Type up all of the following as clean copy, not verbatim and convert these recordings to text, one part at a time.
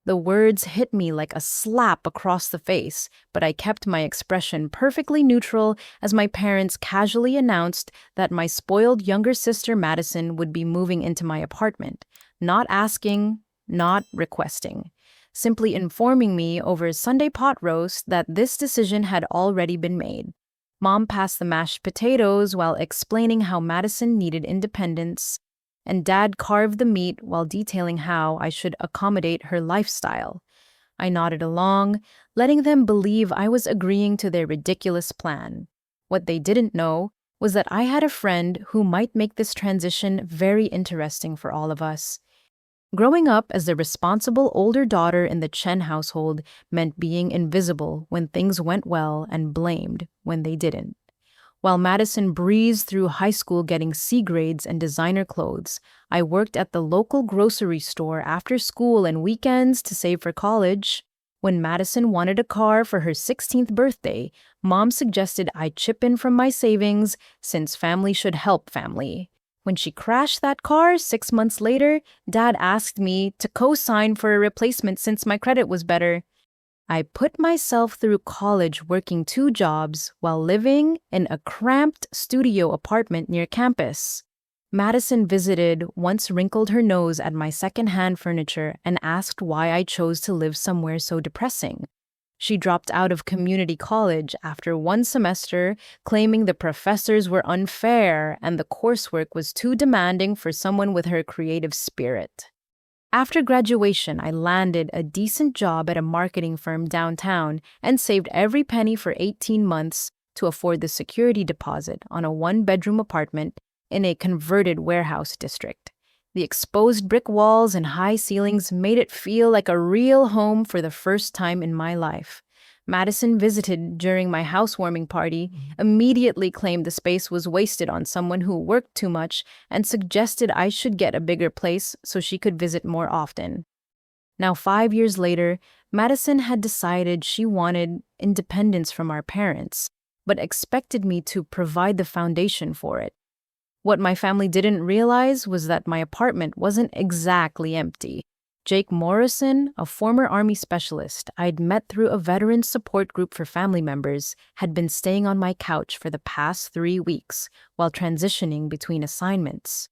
The words hit me like a slap across the face, but I kept my expression perfectly neutral as my parents casually announced that my spoiled younger sister Madison would be moving into my apartment, not asking, not requesting, simply informing me over Sunday pot roast that this decision had already been made. Mom passed the mashed potatoes while explaining how Madison needed independence, and Dad carved the meat while detailing how I should accommodate her lifestyle. I nodded along, letting them believe I was agreeing to their ridiculous plan. What they didn't know was that I had a friend who might make this transition very interesting for all of us. Growing up as the responsible older daughter in the Chen household meant being invisible when things went well and blamed when they didn't. While Madison breezed through high school getting C grades and designer clothes, I worked at the local grocery store after school and weekends to save for college. When Madison wanted a car for her 16th birthday, Mom suggested I chip in from my savings since family should help family. When she crashed that car 6 months later, Dad asked me to co-sign for a replacement since my credit was better. I put myself through college working 2 jobs while living in a cramped studio apartment near campus. Madison visited, once wrinkled her nose at my secondhand furniture and asked why I chose to live somewhere so depressing. She dropped out of community college after 1 semester, claiming the professors were unfair and the coursework was too demanding for someone with her creative spirit. After graduation, I landed a decent job at a marketing firm downtown and saved every penny for 18 months to afford the security deposit on a 1-bedroom apartment in a converted warehouse district. The exposed brick walls and high ceilings made it feel like a real home for the first time in my life. Madison visited during my housewarming party, immediately claimed the space was wasted on someone who worked too much, and suggested I should get a bigger place so she could visit more often. Now, 5 years later, Madison had decided she wanted independence from our parents, but expected me to provide the foundation for it. What my family didn't realize was that my apartment wasn't exactly empty. Jake Morrison, a former Army specialist I'd met through a veterans support group for family members, had been staying on my couch for the past 3 weeks while transitioning between assignments.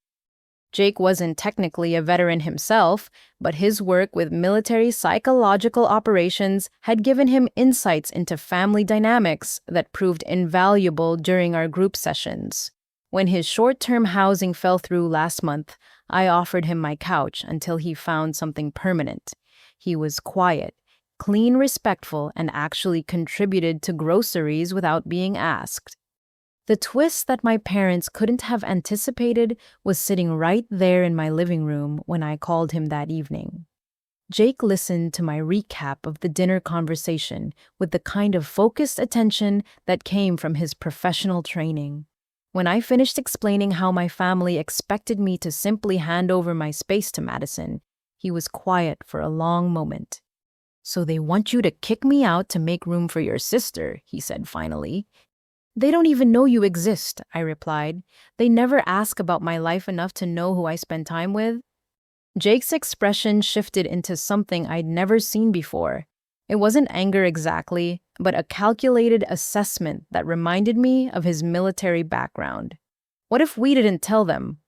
Jake wasn't technically a veteran himself, but his work with military psychological operations had given him insights into family dynamics that proved invaluable during our group sessions. When his short-term housing fell through last month, I offered him my couch until he found something permanent. He was quiet, clean, respectful, and actually contributed to groceries without being asked. The twist that my parents couldn't have anticipated was sitting right there in my living room when I called him that evening. Jake listened to my recap of the dinner conversation with the kind of focused attention that came from his professional training. When I finished explaining how my family expected me to simply hand over my space to Madison, he was quiet for a long moment. "So they want you to kick me out to make room for your sister," he said finally. "They don't even know you exist," I replied. "They never ask about my life enough to know who I spend time with." Jake's expression shifted into something I'd never seen before. It wasn't anger exactly, but a calculated assessment that reminded me of his military background. What if we didn't tell them?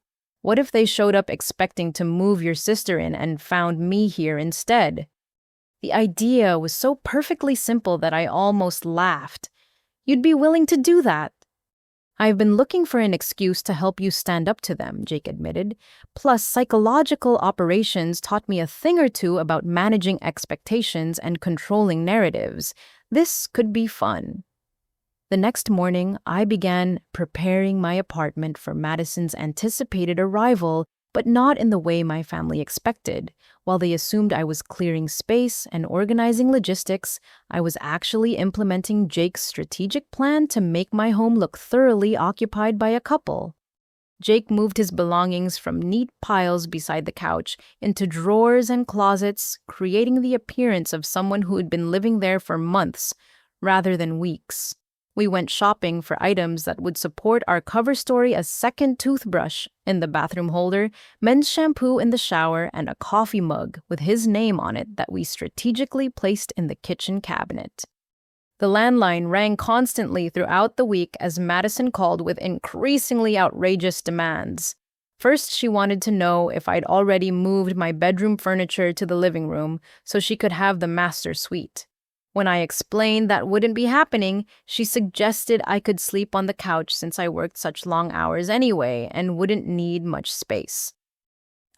What if they showed up expecting to move your sister in and found me here instead? The idea was so perfectly simple that I almost laughed. "You'd be willing to do that?" "I've been looking for an excuse to help you stand up to them," Jake admitted. "Plus, psychological operations taught me a thing or two about managing expectations and controlling narratives. This could be fun." The next morning, I began preparing my apartment for Madison's anticipated arrival, but not in the way my family expected. While they assumed I was clearing space and organizing logistics, I was actually implementing Jake's strategic plan to make my home look thoroughly occupied by a couple. Jake moved his belongings from neat piles beside the couch into drawers and closets, creating the appearance of someone who had been living there for months rather than weeks. We went shopping for items that would support our cover story: a second toothbrush in the bathroom holder, men's shampoo in the shower, and a coffee mug with his name on it that we strategically placed in the kitchen cabinet. The landline rang constantly throughout the week as Madison called with increasingly outrageous demands. First, she wanted to know if I'd already moved my bedroom furniture to the living room so she could have the master suite. When I explained that wouldn't be happening, she suggested I could sleep on the couch since I worked such long hours anyway and wouldn't need much space.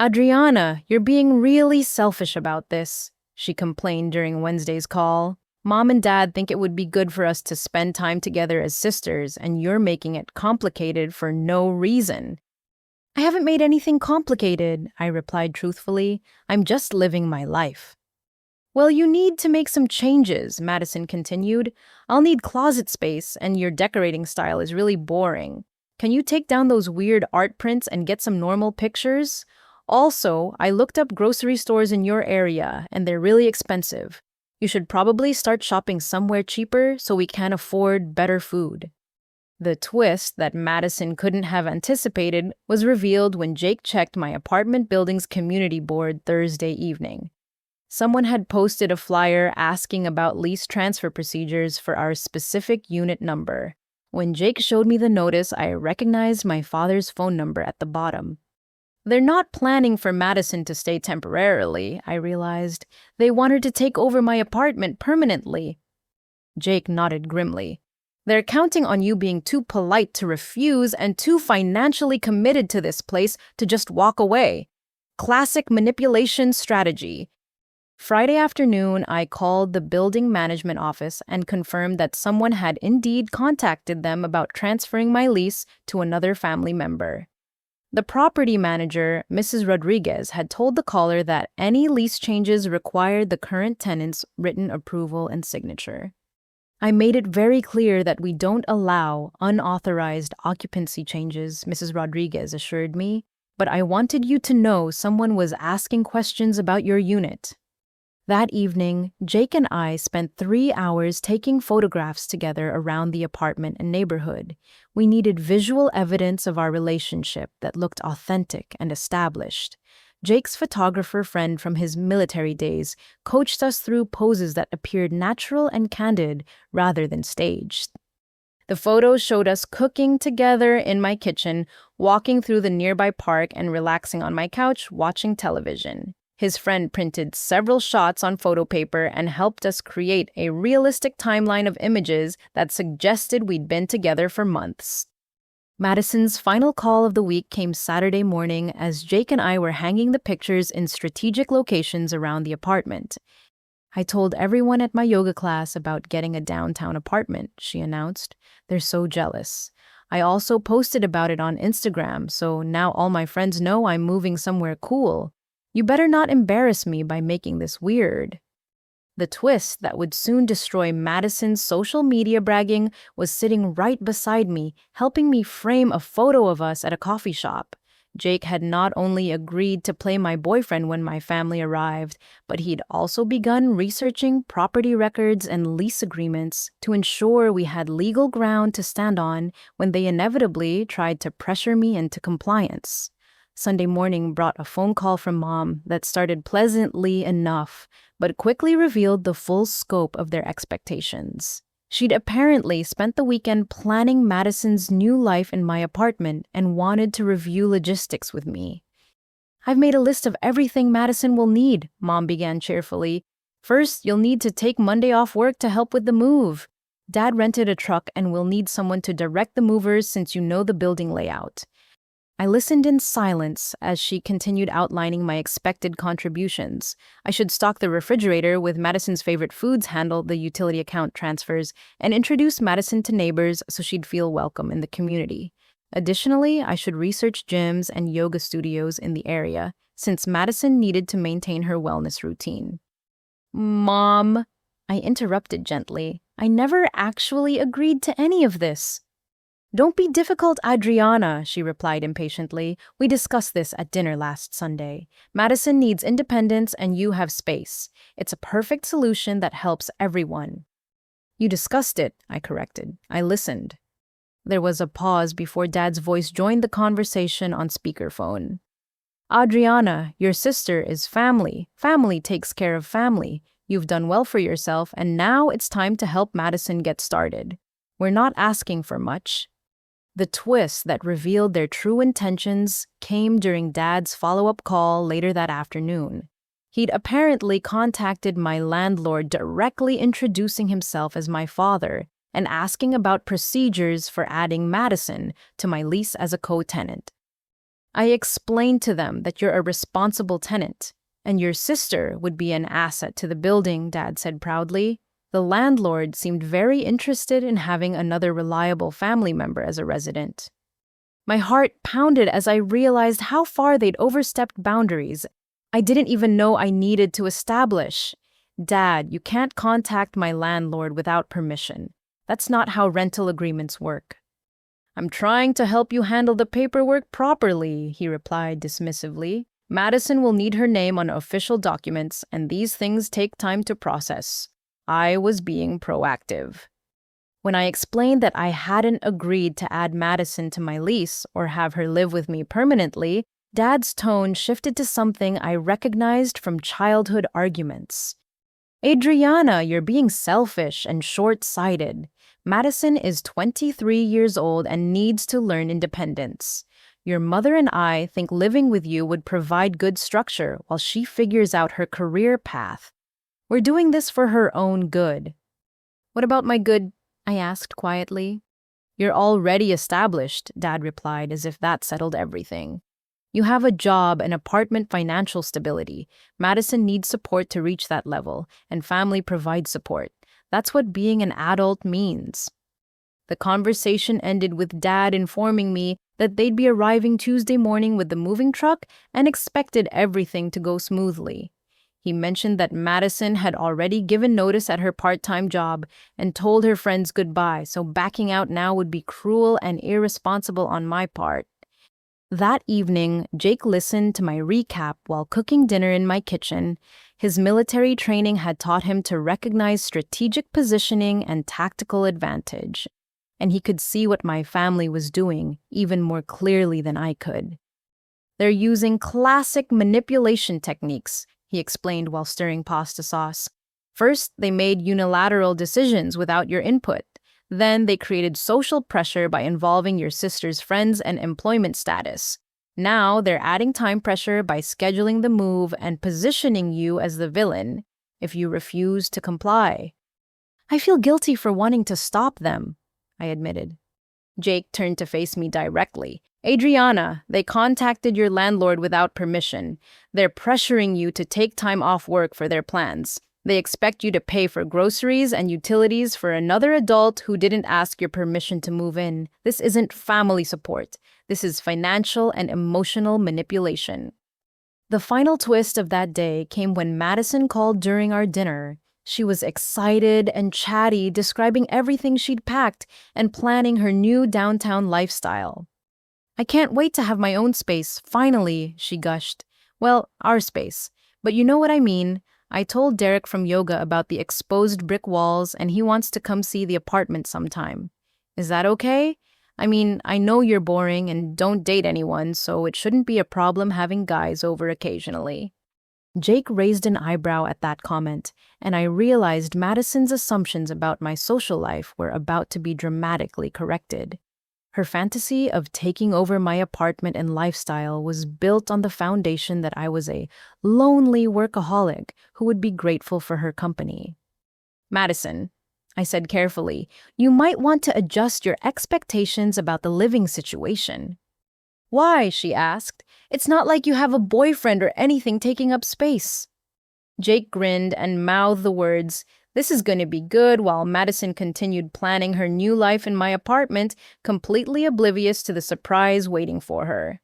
"Adriana, you're being really selfish about this," she complained during Wednesday's call. "Mom and Dad think it would be good for us to spend time together as sisters, and you're making it complicated for no reason." "I haven't made anything complicated," I replied truthfully. "I'm just living my life." "Well, you need to make some changes," Madison continued. "I'll need closet space, and your decorating style is really boring. Can you take down those weird art prints and get some normal pictures? Also, I looked up grocery stores in your area, and they're really expensive. You should probably start shopping somewhere cheaper so we can afford better food." The twist that Madison couldn't have anticipated was revealed when Jake checked my apartment building's community board Thursday evening. Someone had posted a flyer asking about lease transfer procedures for our specific unit number. When Jake showed me the notice, I recognized my father's phone number at the bottom. "They're not planning for Madison to stay temporarily," I realized. "They want her to take over my apartment permanently." Jake nodded grimly. "They're counting on you being too polite to refuse and too financially committed to this place to just walk away. Classic manipulation strategy." Friday afternoon, I called the building management office and confirmed that someone had indeed contacted them about transferring my lease to another family member. The property manager, Mrs. Rodriguez, had told the caller that any lease changes required the current tenant's written approval and signature. "I made it very clear that we don't allow unauthorized occupancy changes," Mrs. Rodriguez assured me, "but I wanted you to know someone was asking questions about your unit." That evening, Jake and I spent 3 hours taking photographs together around the apartment and neighborhood. We needed visual evidence of our relationship that looked authentic and established. Jake's photographer friend from his military days coached us through poses that appeared natural and candid rather than staged. The photos showed us cooking together in my kitchen, walking through the nearby park, and relaxing on my couch watching television. His friend printed several shots on photo paper and helped us create a realistic timeline of images that suggested we'd been together for months. Madison's final call of the week came Saturday morning as Jake and I were hanging the pictures in strategic locations around the apartment. "I told everyone at my yoga class about getting a downtown apartment," she announced. "They're so jealous. I also posted about it on Instagram, so now all my friends know I'm moving somewhere cool. You better not embarrass me by making this weird." The twist that would soon destroy Madison's social media bragging was sitting right beside me, helping me frame a photo of us at a coffee shop. Jake had not only agreed to play my boyfriend when my family arrived, but he'd also begun researching property records and lease agreements to ensure we had legal ground to stand on when they inevitably tried to pressure me into compliance. Sunday morning brought a phone call from Mom that started pleasantly enough, but quickly revealed the full scope of their expectations. She'd apparently spent the weekend planning Madison's new life in my apartment and wanted to review logistics with me. "I've made a list of everything Madison will need," Mom began cheerfully. "First, you'll need to take Monday off work to help with the move. Dad rented a truck and will need someone to direct the movers since you know the building layout." I listened in silence as she continued outlining my expected contributions. I should stock the refrigerator with Madison's favorite foods, handle the utility account transfers, and introduce Madison to neighbors so she'd feel welcome in the community. Additionally, I should research gyms and yoga studios in the area, since Madison needed to maintain her wellness routine. "Mom," I interrupted gently, "I never actually agreed to any of this." "Don't be difficult, Adriana," she replied impatiently. "We discussed this at dinner last Sunday. Madison needs independence and you have space. It's a perfect solution that helps everyone." You discussed it, I corrected. I listened. There was a pause before Dad's voice joined the conversation on speakerphone. Adriana, your sister is family. Family takes care of family. You've done well for yourself, and now it's time to help Madison get started. We're not asking for much. The twist that revealed their true intentions came during Dad's follow-up call later that afternoon. He'd apparently contacted my landlord directly introducing himself as my father and asking about procedures for adding Madison to my lease as a co-tenant. I explained to them that you're a responsible tenant, and your sister would be an asset to the building, Dad said proudly. The landlord seemed very interested in having another reliable family member as a resident. My heart pounded as I realized how far they'd overstepped boundaries I didn't even know I needed to establish. Dad, you can't contact my landlord without permission. That's not how rental agreements work. I'm trying to help you handle the paperwork properly, he replied dismissively. Madison will need her name on official documents, and these things take time to process. I was being proactive. When I explained that I hadn't agreed to add Madison to my lease or have her live with me permanently, Dad's tone shifted to something I recognized from childhood arguments. Adriana, you're being selfish and short-sighted. Madison is 23 years old and needs to learn independence. Your mother and I think living with you would provide good structure while she figures out her career path. We're doing this for her own good. What about my good? I asked quietly. You're already established, Dad replied as if that settled everything. You have a job and apartment financial stability. Madison needs support to reach that level, and family provides support. That's what being an adult means. The conversation ended with Dad informing me that they'd be arriving Tuesday morning with the moving truck and expected everything to go smoothly. He mentioned that Madison had already given notice at her part-time job and told her friends goodbye, so backing out now would be cruel and irresponsible on my part. That evening, Jake listened to my recap while cooking dinner in my kitchen. His military training had taught him to recognize strategic positioning and tactical advantage, and he could see what my family was doing even more clearly than I could. They're using classic manipulation techniques, he explained while stirring pasta sauce. First, they made unilateral decisions without your input. Then they created social pressure by involving your sister's friends and employment status. Now they're adding time pressure by scheduling the move and positioning you as the villain if you refuse to comply. I feel guilty for wanting to stop them, I admitted. Jake turned to face me directly. Adriana, they contacted your landlord without permission. They're pressuring you to take time off work for their plans. They expect you to pay for groceries and utilities for another adult who didn't ask your permission to move in. This isn't family support. This is financial and emotional manipulation. The final twist of that day came when Madison called during our dinner. She was excited and chatty, describing everything she'd packed and planning her new downtown lifestyle. I can't wait to have my own space, finally, she gushed. Well, our space. But you know what I mean. I told Derek from yoga about the exposed brick walls, and he wants to come see the apartment sometime. Is that okay? I mean, I know you're boring and don't date anyone, so it shouldn't be a problem having guys over occasionally. Jake raised an eyebrow at that comment, and I realized Madison's assumptions about my social life were about to be dramatically corrected. Her fantasy of taking over my apartment and lifestyle was built on the foundation that I was a lonely workaholic who would be grateful for her company. Madison, I said carefully, you might want to adjust your expectations about the living situation. Why? She asked. It's not like you have a boyfriend or anything taking up space. Jake grinned and mouthed the words, "This is going to be good," while Madison continued planning her new life in my apartment, completely oblivious to the surprise waiting for her.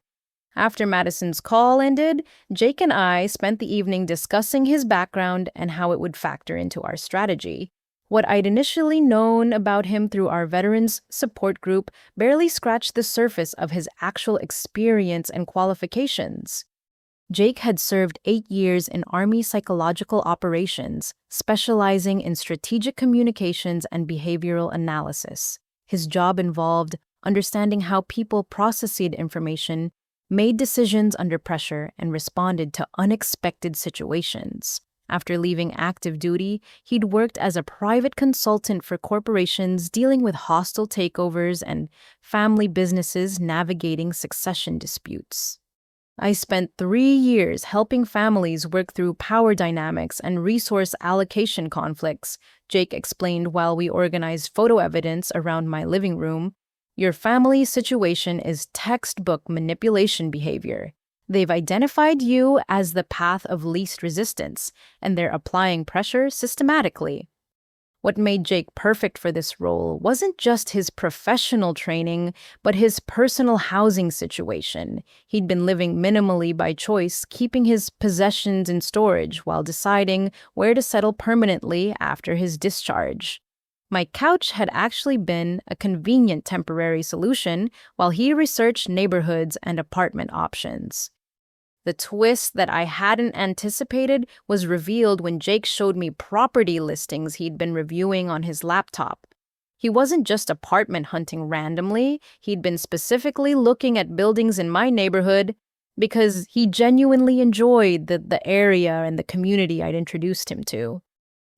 After Madison's call ended, Jake and I spent the evening discussing his background and how it would factor into our strategy. What I'd initially known about him through our veterans support group barely scratched the surface of his actual experience and qualifications. Jake had served 8 years in Army psychological operations, specializing in strategic communications and behavioral analysis. His job involved understanding how people processed information, made decisions under pressure, and responded to unexpected situations. After leaving active duty, he'd worked as a private consultant for corporations dealing with hostile takeovers and family businesses navigating succession disputes. I spent 3 years helping families work through power dynamics and resource allocation conflicts, Jake explained while we organized photo evidence around my living room. Your family situation is textbook manipulation behavior. They've identified you as the path of least resistance, and they're applying pressure systematically. What made Jake perfect for this role wasn't just his professional training, but his personal housing situation. He'd been living minimally by choice, keeping his possessions in storage while deciding where to settle permanently after his discharge. My couch had actually been a convenient temporary solution while he researched neighborhoods and apartment options. The twist that I hadn't anticipated was revealed when Jake showed me property listings he'd been reviewing on his laptop. He wasn't just apartment hunting randomly, he'd been specifically looking at buildings in my neighborhood because he genuinely enjoyed the area and the community I'd introduced him to.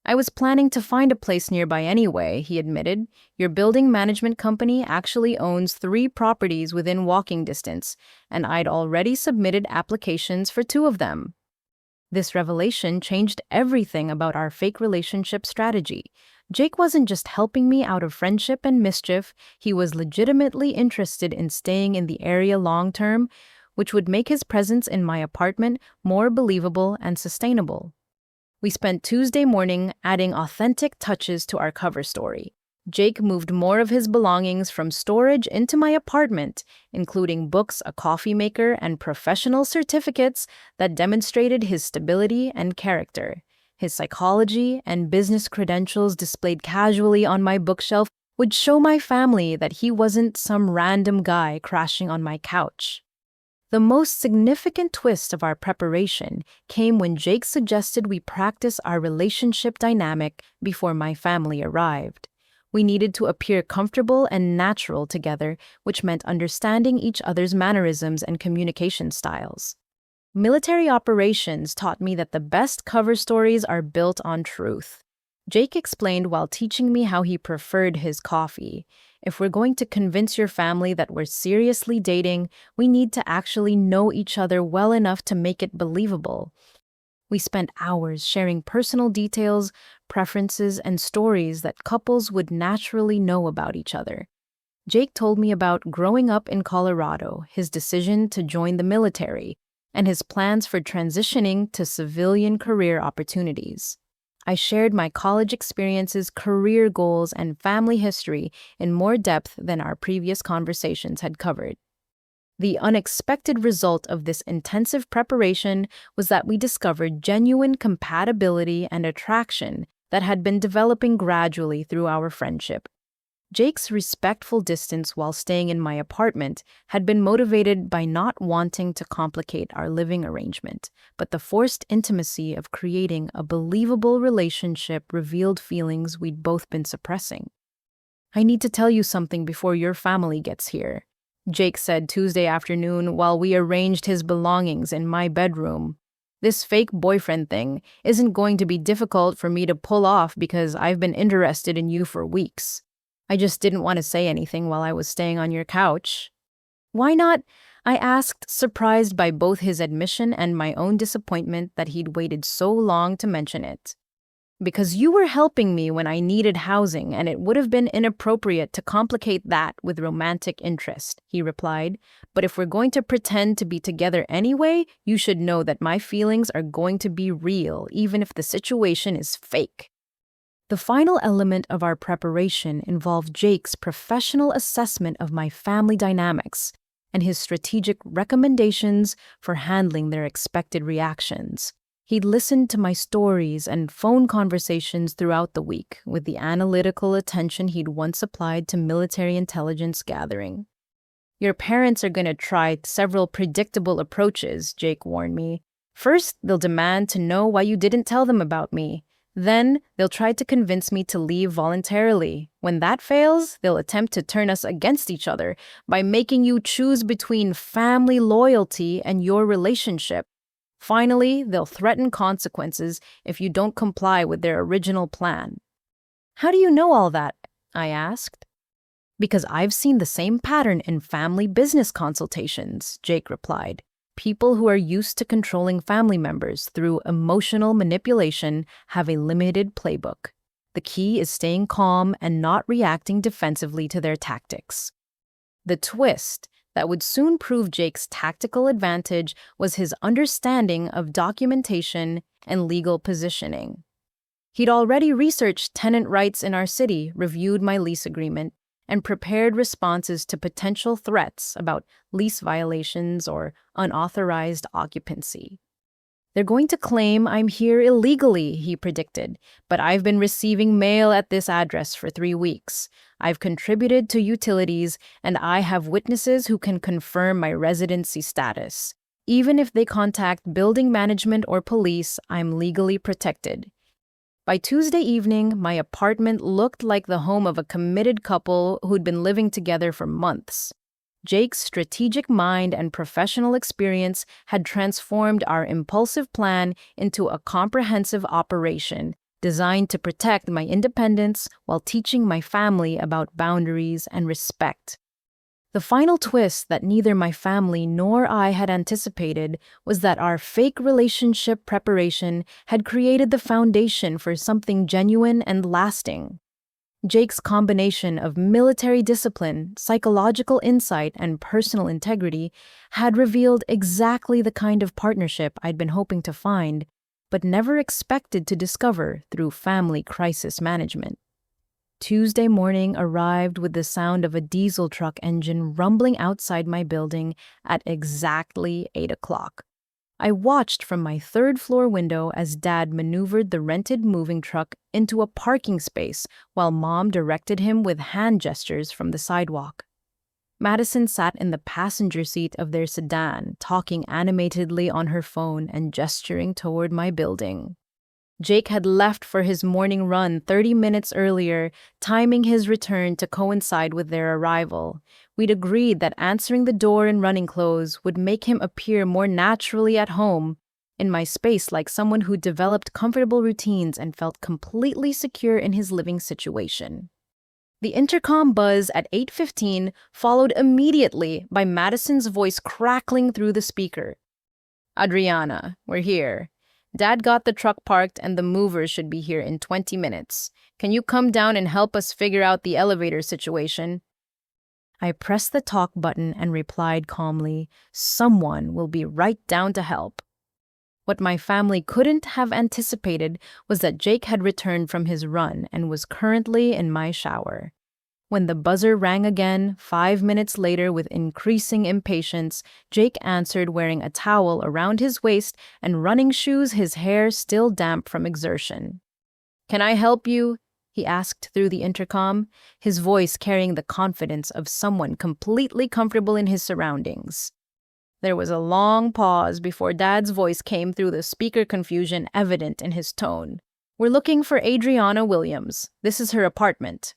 I was planning to find a place nearby anyway, he admitted. Your building management company actually owns 3 properties within walking distance, and I'd already submitted applications for 2 of them. This revelation changed everything about our fake relationship strategy. Jake wasn't just helping me out of friendship and mischief, he was legitimately interested in staying in the area long term, which would make his presence in my apartment more believable and sustainable. We spent Tuesday morning adding authentic touches to our cover story. Jake moved more of his belongings from storage into my apartment, including books, a coffee maker, and professional certificates that demonstrated his stability and character. His psychology and business credentials displayed casually on my bookshelf would show my family that he wasn't some random guy crashing on my couch. The most significant twist of our preparation came when Jake suggested we practice our relationship dynamic before my family arrived. We needed to appear comfortable and natural together, which meant understanding each other's mannerisms and communication styles. Military operations taught me that the best cover stories are built on truth. Jake explained while teaching me how he preferred his coffee. If we're going to convince your family that we're seriously dating, we need to actually know each other well enough to make it believable. We spent hours sharing personal details, preferences, and stories that couples would naturally know about each other. Jake told me about growing up in Colorado, his decision to join the military, and his plans for transitioning to civilian career opportunities. I shared my college experiences, career goals, and family history in more depth than our previous conversations had covered. The unexpected result of this intensive preparation was that we discovered genuine compatibility and attraction that had been developing gradually through our friendship. Jake's respectful distance while staying in my apartment had been motivated by not wanting to complicate our living arrangement, but the forced intimacy of creating a believable relationship revealed feelings we'd both been suppressing. I need to tell you something before your family gets here, Jake said Tuesday afternoon while we arranged his belongings in my bedroom. This fake boyfriend thing isn't going to be difficult for me to pull off because I've been interested in you for weeks. I just didn't want to say anything while I was staying on your couch. Why not? I asked, surprised by both his admission and my own disappointment that he'd waited so long to mention it. Because you were helping me when I needed housing, and it would have been inappropriate to complicate that with romantic interest, he replied. But if we're going to pretend to be together anyway, you should know that my feelings are going to be real, even if the situation is fake. The final element of our preparation involved Jake's professional assessment of my family dynamics and his strategic recommendations for handling their expected reactions. He'd listened to my stories and phone conversations throughout the week with the analytical attention he'd once applied to military intelligence gathering. Your parents are going to try several predictable approaches, Jake warned me. First, they'll demand to know why you didn't tell them about me. Then, they'll try to convince me to leave voluntarily. When that fails, they'll attempt to turn us against each other by making you choose between family loyalty and your relationship. Finally, they'll threaten consequences if you don't comply with their original plan. How do you know all that? I asked. Because I've seen the same pattern in family business consultations, Jake replied. People who are used to controlling family members through emotional manipulation have a limited playbook. The key is staying calm and not reacting defensively to their tactics. The twist that would soon prove Jake's tactical advantage was his understanding of documentation and legal positioning. He'd already researched tenant rights in our city, reviewed my lease agreement, and prepared responses to potential threats about lease violations or unauthorized occupancy. They're going to claim I'm here illegally, he predicted, but I've been receiving mail at this address for 3 weeks. I've contributed to utilities, and I have witnesses who can confirm my residency status. Even if they contact building management or police, I'm legally protected. By Tuesday evening, my apartment looked like the home of a committed couple who'd been living together for months. Jake's strategic mind and professional experience had transformed our impulsive plan into a comprehensive operation designed to protect my independence while teaching my family about boundaries and respect. The final twist that neither my family nor I had anticipated was that our fake relationship preparation had created the foundation for something genuine and lasting. Jake's combination of military discipline, psychological insight, and personal integrity had revealed exactly the kind of partnership I'd been hoping to find, but never expected to discover through family crisis management. Tuesday morning arrived with the sound of a diesel truck engine rumbling outside my building at exactly 8 o'clock. I watched from my third-floor window as Dad maneuvered the rented moving truck into a parking space while Mom directed him with hand gestures from the sidewalk. Madison sat in the passenger seat of their sedan, talking animatedly on her phone and gesturing toward my building. Jake had left for his morning run 30 minutes earlier, timing his return to coincide with their arrival. We'd agreed that answering the door in running clothes would make him appear more naturally at home in my space, like someone who developed comfortable routines and felt completely secure in his living situation. The intercom buzz at 8:15 followed immediately by Madison's voice crackling through the speaker. "Adriana, we're here. Dad got the truck parked and the movers should be here in 20 minutes. Can you come down and help us figure out the elevator situation?" I pressed the talk button and replied calmly, "Someone will be right down to help." What my family couldn't have anticipated was that Jake had returned from his run and was currently in my shower. When the buzzer rang again, 5 minutes later with increasing impatience, Jake answered wearing a towel around his waist and running shoes, his hair still damp from exertion. "Can I help you?" he asked through the intercom, his voice carrying the confidence of someone completely comfortable in his surroundings. There was a long pause before Dad's voice came through, the speaker confusion evident in his tone. "We're looking for Adriana Williams. This is her apartment."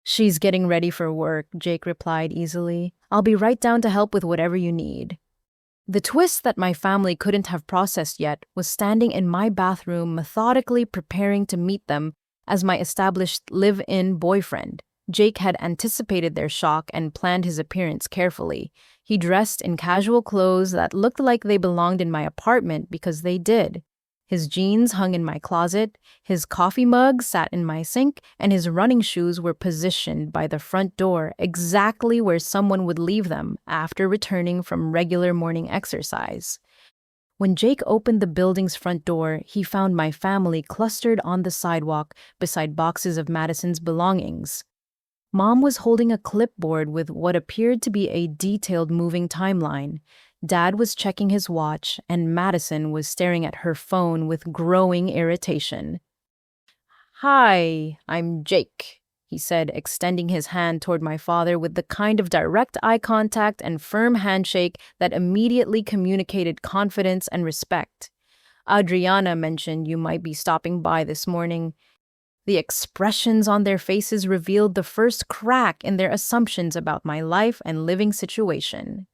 "She's getting ready for work," Jake replied easily. "I'll be right down to help with whatever you need." The twist that my family couldn't have processed yet was standing in my bathroom methodically preparing to meet them as my established live-in boyfriend. Jake had anticipated their shock and planned his appearance carefully. He dressed in casual clothes that looked like they belonged in my apartment because they did. His jeans hung in my closet, his coffee mug sat in my sink, and his running shoes were positioned by the front door exactly where someone would leave them after returning from regular morning exercise. When Jake opened the building's front door, he found my family clustered on the sidewalk beside boxes of Madison's belongings. Mom was holding a clipboard with what appeared to be a detailed moving timeline. Dad was checking his watch, and Madison was staring at her phone with growing irritation. "Hi, I'm Jake," he he said, extending his hand toward my father with the kind of direct eye contact and firm handshake that immediately communicated confidence and respect. Adriana mentioned you might be stopping by this morning. The expressions on their faces revealed the first crack in their assumptions about my life and living situation.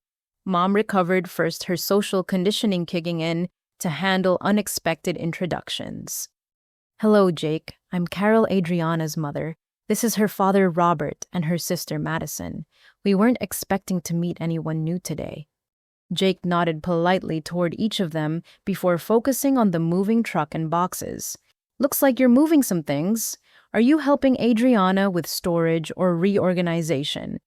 Mom recovered first, her social conditioning kicking in to handle unexpected introductions. Hello, Jake. I'm Carol Adriana's mother. This is her father, Robert, and her sister, Madison. We weren't expecting to meet anyone new today. Jake nodded politely toward each of them before focusing on the moving truck and boxes. Looks like you're moving some things. Are you helping Adriana with storage or reorganization?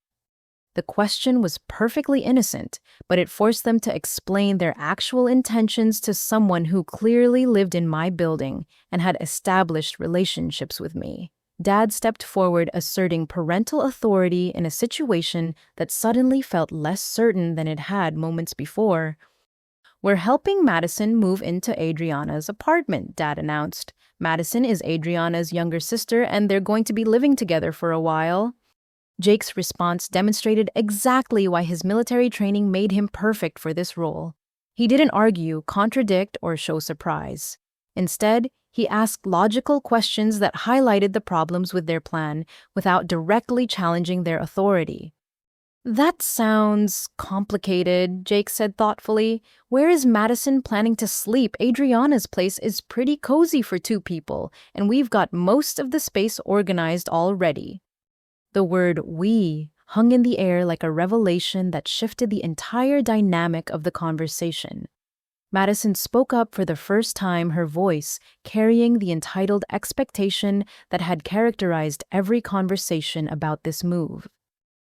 The question was perfectly innocent, but it forced them to explain their actual intentions to someone who clearly lived in my building and had established relationships with me. Dad stepped forward, asserting parental authority in a situation that suddenly felt less certain than it had moments before. We're helping Madison move into Adriana's apartment, Dad announced. Madison is Adriana's younger sister, and they're going to be living together for a while. Jake's response demonstrated exactly why his military training made him perfect for this role. He didn't argue, contradict, or show surprise. Instead, he asked logical questions that highlighted the problems with their plan without directly challenging their authority. That sounds complicated, Jake said thoughtfully. Where is Madison planning to sleep? Adriana's place is pretty cozy for two people, and we've got most of the space organized already. The word "we" hung in the air like a revelation that shifted the entire dynamic of the conversation. Madison spoke up for the first time, her voice carrying the entitled expectation that had characterized every conversation about this move.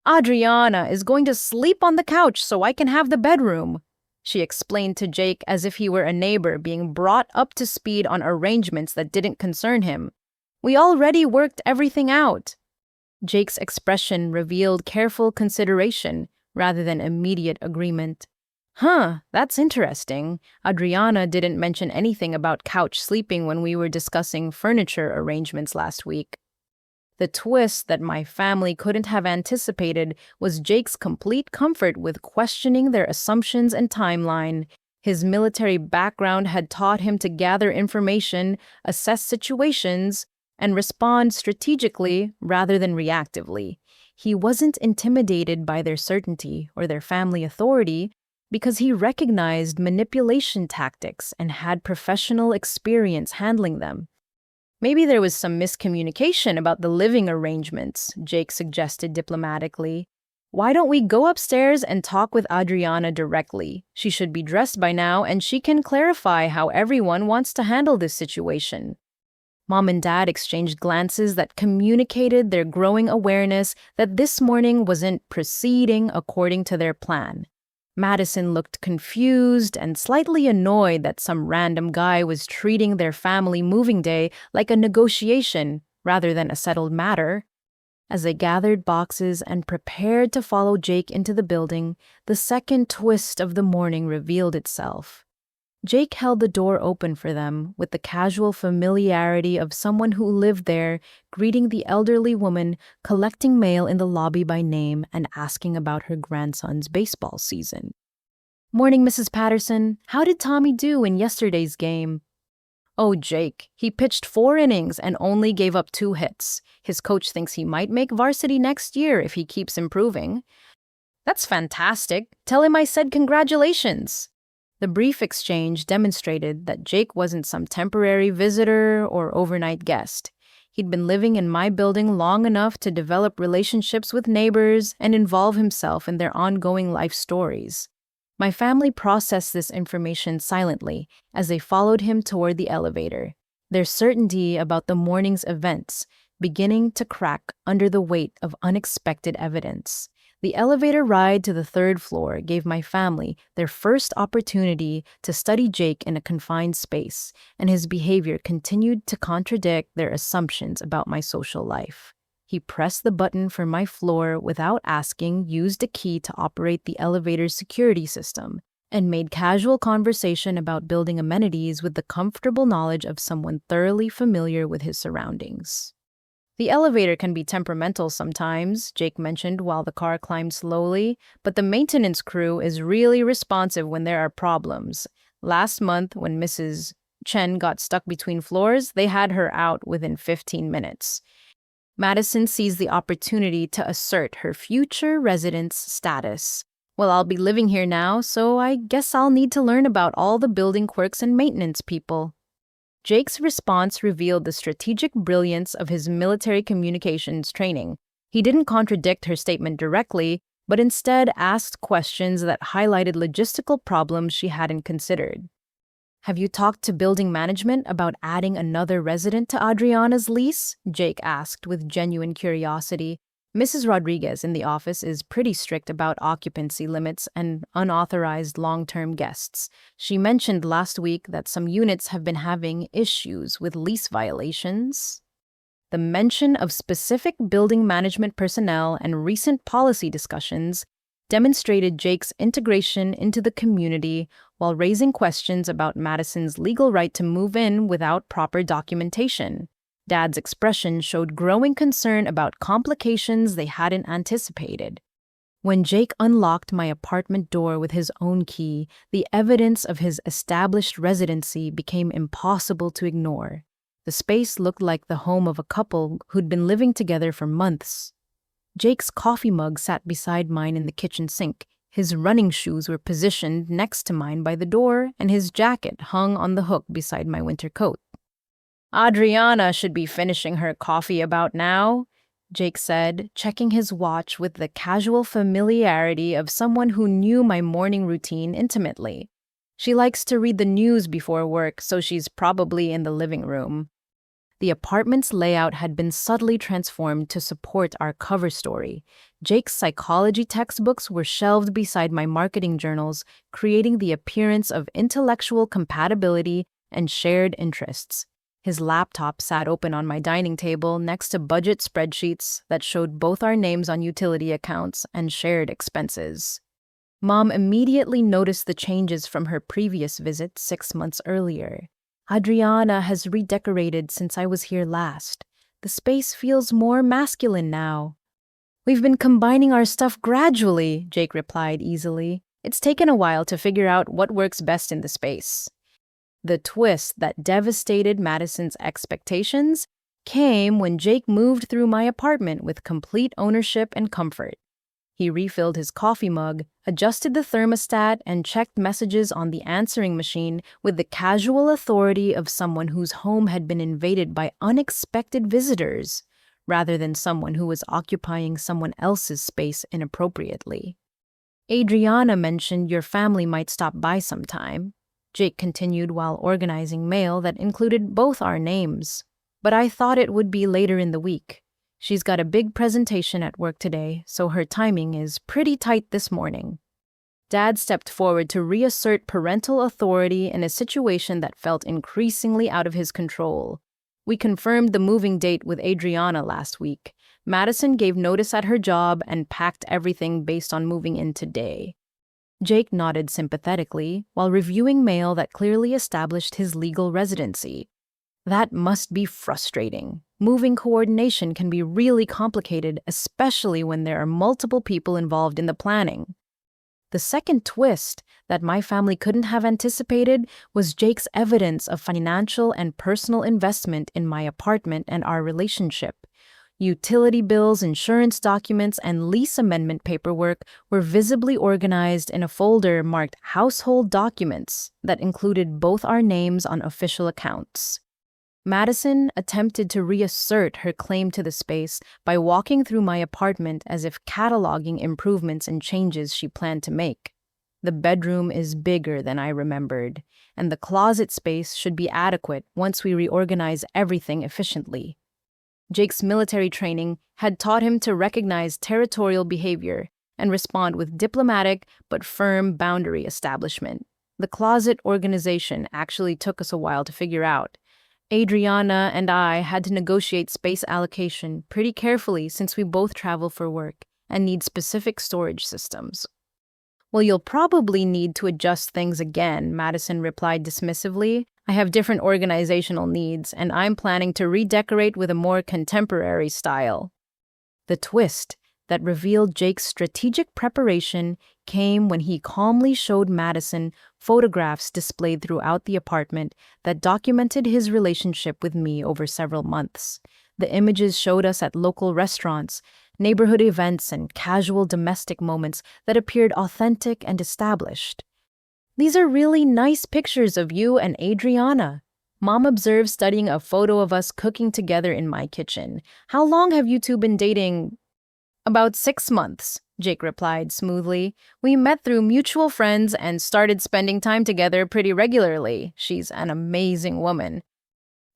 Adriana is going to sleep on the couch so I can have the bedroom, she explained to Jake as if he were a neighbor being brought up to speed on arrangements that didn't concern him. We already worked everything out. Jake's expression revealed careful consideration rather than immediate agreement. That's interesting. Adriana didn't mention anything about couch sleeping when we were discussing furniture arrangements last week. The twist that my family couldn't have anticipated was Jake's complete comfort with questioning their assumptions and timeline. His military background had taught him to gather information, assess situations, and respond strategically rather than reactively. He wasn't intimidated by their certainty or their family authority because he recognized manipulation tactics and had professional experience handling them. Maybe there was some miscommunication about the living arrangements, Jake suggested diplomatically. Why don't we go upstairs and talk with Adriana directly? She should be dressed by now, and she can clarify how everyone wants to handle this situation. Mom and Dad exchanged glances that communicated their growing awareness that this morning wasn't proceeding according to their plan. Madison looked confused and slightly annoyed that some random guy was treating their family moving day like a negotiation rather than a settled matter. As they gathered boxes and prepared to follow Jake into the building, the second twist of the morning revealed itself. Jake held the door open for them with the casual familiarity of someone who lived there, greeting the elderly woman collecting mail in the lobby by name and asking about her grandson's baseball season. Morning, Mrs. Patterson. How did Tommy do in yesterday's game? Oh, Jake. He pitched 4 innings and only gave up 2 hits. His coach thinks he might make varsity next year if he keeps improving. That's fantastic. Tell him I said congratulations. The brief exchange demonstrated that Jake wasn't some temporary visitor or overnight guest. He'd been living in my building long enough to develop relationships with neighbors and involve himself in their ongoing life stories. My family processed this information silently as they followed him toward the elevator, their certainty about the morning's events beginning to crack under the weight of unexpected evidence. The elevator ride to the 3rd floor gave my family their first opportunity to study Jake in a confined space, and his behavior continued to contradict their assumptions about my social life. He pressed the button for my floor without asking, used a key to operate the elevator's security system, and made casual conversation about building amenities with the comfortable knowledge of someone thoroughly familiar with his surroundings. The elevator can be temperamental sometimes, Jake mentioned while the car climbed slowly, but the maintenance crew is really responsive when there are problems. Last month, when Mrs. Chen got stuck between floors, they had her out within 15 minutes. Madison sees the opportunity to assert her future residence status. Well, I'll be living here now, so I guess I'll need to learn about all the building quirks and maintenance people. Jake's response revealed the strategic brilliance of his military communications training. He didn't contradict her statement directly, but instead asked questions that highlighted logistical problems she hadn't considered. Have you talked to building management about adding another resident to Adriana's lease? Jake asked with genuine curiosity. Mrs. Rodriguez in the office is pretty strict about occupancy limits and unauthorized long-term guests. She mentioned last week that some units have been having issues with lease violations. The mention of specific building management personnel and recent policy discussions demonstrated Jake's integration into the community while raising questions about Madison's legal right to move in without proper documentation. Dad's expression showed growing concern about complications they hadn't anticipated. When Jake unlocked my apartment door with his own key, the evidence of his established residency became impossible to ignore. The space looked like the home of a couple who'd been living together for months. Jake's coffee mug sat beside mine in the kitchen sink. His running shoes were positioned next to mine by the door, and his jacket hung on the hook beside my winter coat. Adriana should be finishing her coffee about now, Jake said, checking his watch with the casual familiarity of someone who knew my morning routine intimately. She likes to read the news before work, so she's probably in the living room. The apartment's layout had been subtly transformed to support our cover story. Jake's psychology textbooks were shelved beside my marketing journals, creating the appearance of intellectual compatibility and shared interests. His laptop sat open on my dining table next to budget spreadsheets that showed both our names on utility accounts and shared expenses. Mom immediately noticed the changes from her previous visit 6 months earlier. Adriana has redecorated since I was here last. The space feels more masculine now. We've been combining our stuff gradually, Jake replied easily. It's taken a while to figure out what works best in the space. The twist that devastated Madison's expectations came when Jake moved through my apartment with complete ownership and comfort. He refilled his coffee mug, adjusted the thermostat, and checked messages on the answering machine with the casual authority of someone whose home had been invaded by unexpected visitors, rather than someone who was occupying someone else's space inappropriately. Adriana mentioned your family might stop by sometime, Jake continued while organizing mail that included both our names. But I thought it would be later in the week. She's got a big presentation at work today, so her timing is pretty tight this morning. Dad stepped forward to reassert parental authority in a situation that felt increasingly out of his control. We confirmed the moving date with Adriana last week. Madison gave notice at her job and packed everything based on moving in today. Jake nodded sympathetically while reviewing mail that clearly established his legal residency. That must be frustrating. Moving coordination can be really complicated, especially when there are multiple people involved in the planning. The second twist that my family couldn't have anticipated was Jake's evidence of financial and personal investment in my apartment and our relationship. Utility bills, insurance documents, and lease amendment paperwork were visibly organized in a folder marked Household Documents that included both our names on official accounts. Madison attempted to reassert her claim to the space by walking through my apartment as if cataloging improvements and changes she planned to make. The bedroom is bigger than I remembered, and the closet space should be adequate once we reorganize everything efficiently. Jake's military training had taught him to recognize territorial behavior and respond with diplomatic but firm boundary establishment. The closet organization actually took us a while to figure out. Adriana and I had to negotiate space allocation pretty carefully since we both travel for work and need specific storage systems. Well, you'll probably need to adjust things again, Madison replied dismissively. I have different organizational needs, and I'm planning to redecorate with a more contemporary style. The twist that revealed Jake's strategic preparation came when he calmly showed Madison photographs displayed throughout the apartment that documented his relationship with me over several months. The images showed us at local restaurants, neighborhood events, and casual domestic moments that appeared authentic and established. These are really nice pictures of you and Adriana. Mom observed studying a photo of us cooking together in my kitchen. How long have you two been dating? About 6 months, Jake replied smoothly. We met through mutual friends and started spending time together pretty regularly. She's an amazing woman.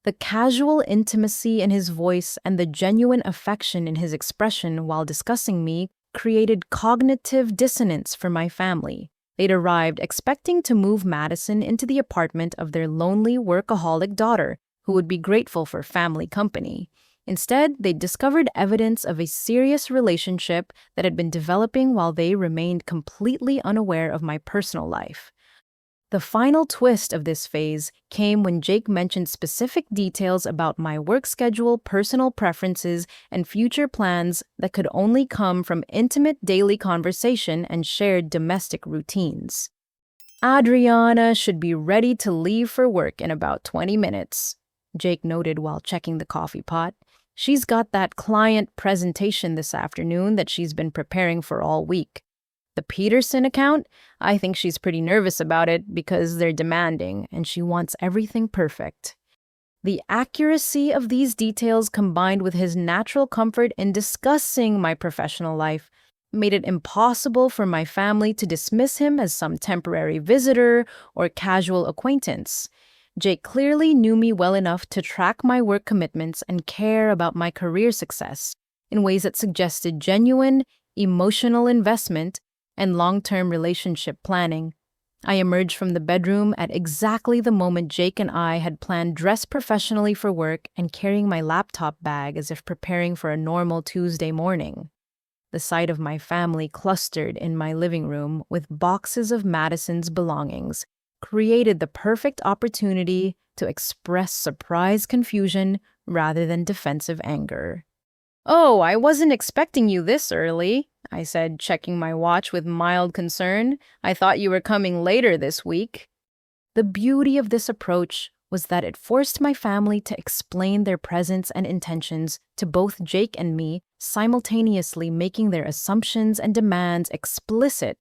The casual intimacy in his voice and the genuine affection in his expression while discussing me created cognitive dissonance for my family. They'd arrived expecting to move Madison into the apartment of their lonely workaholic daughter, who would be grateful for family company. Instead, they discovered evidence of a serious relationship that had been developing while they remained completely unaware of my personal life. The final twist of this phase came when Jake mentioned specific details about my work schedule, personal preferences, and future plans that could only come from intimate daily conversation and shared domestic routines. Adriana should be ready to leave for work in about 20 minutes, Jake noted while checking the coffee pot. She's got that client presentation this afternoon that she's been preparing for all week. The Peterson account, I think she's pretty nervous about it because they're demanding and she wants everything perfect. The accuracy of these details combined with his natural comfort in discussing my professional life made it impossible for my family to dismiss him as some temporary visitor or casual acquaintance. Jake clearly knew me well enough to track my work commitments and care about my career success in ways that suggested genuine, emotional investment and long-term relationship planning. I emerged from the bedroom at exactly the moment Jake and I had planned, dressed professionally for work and carrying my laptop bag as if preparing for a normal Tuesday morning. The sight of my family clustered in my living room with boxes of Madison's belongings created the perfect opportunity to express surprised confusion rather than defensive anger. "Oh, I wasn't expecting you this early," I said, checking my watch with mild concern. "I thought you were coming later this week." The beauty of this approach was that it forced my family to explain their presence and intentions to both Jake and me, simultaneously making their assumptions and demands explicit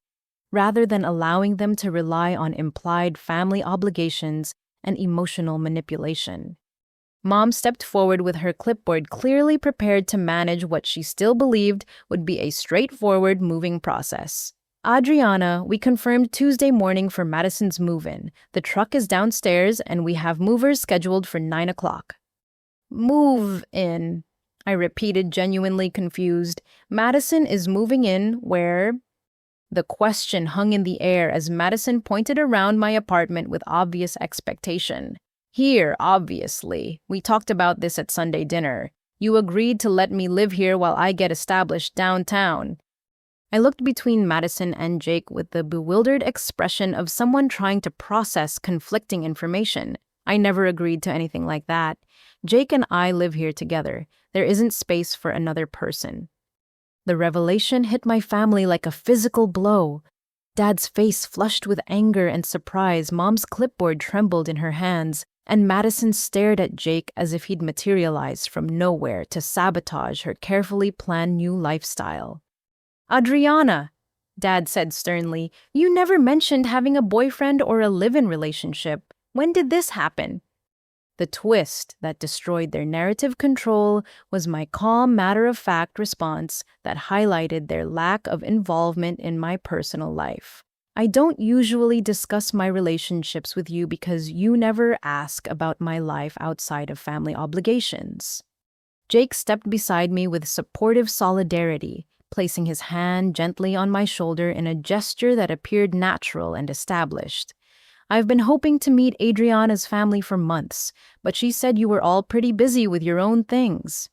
rather than allowing them to rely on implied family obligations and emotional manipulation. Mom stepped forward with her clipboard, clearly prepared to manage what she still believed would be a straightforward moving process. "Adriana, we confirmed Tuesday morning for Madison's move-in. The truck is downstairs and we have movers scheduled for 9 o'clock. "Move-in," I repeated, genuinely confused. "Madison is moving in where?" The question hung in the air as Madison pointed around my apartment with obvious expectation. "Here, obviously. We talked about this at Sunday dinner. You agreed to let me live here while I get established downtown." I looked between Madison and Jake with the bewildered expression of someone trying to process conflicting information. I never agreed to anything like that. Jake and I live here together. There isn't space for another person. The revelation hit my family like a physical blow. Dad's face flushed with anger and surprise, Mom's clipboard trembled in her hands, and Madison stared at Jake as if he'd materialized from nowhere to sabotage her carefully planned new lifestyle. "Adriana," Dad said sternly, "you never mentioned having a boyfriend or a live-in relationship. When did this happen?" The twist that destroyed their narrative control was my calm, matter-of-fact response that highlighted their lack of involvement in my personal life. "I don't usually discuss my relationships with you because you never ask about my life outside of family obligations." Jake stepped beside me with supportive solidarity, placing his hand gently on my shoulder in a gesture that appeared natural and established. "I've been hoping to meet Adriana's family for months, but she said you were all pretty busy with your own things."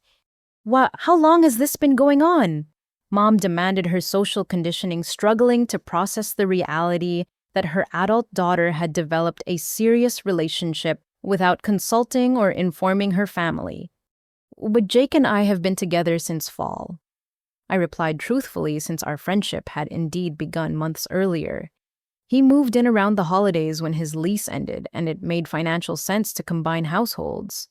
"How long has this been going on?" Mom demanded her social conditioning, struggling to process the reality that her adult daughter had developed a serious relationship without consulting or informing her family. "But Jake and I have been together since fall," I replied truthfully, since our friendship had indeed begun months earlier. "He moved in around the holidays when his lease ended, and it made financial sense to combine households."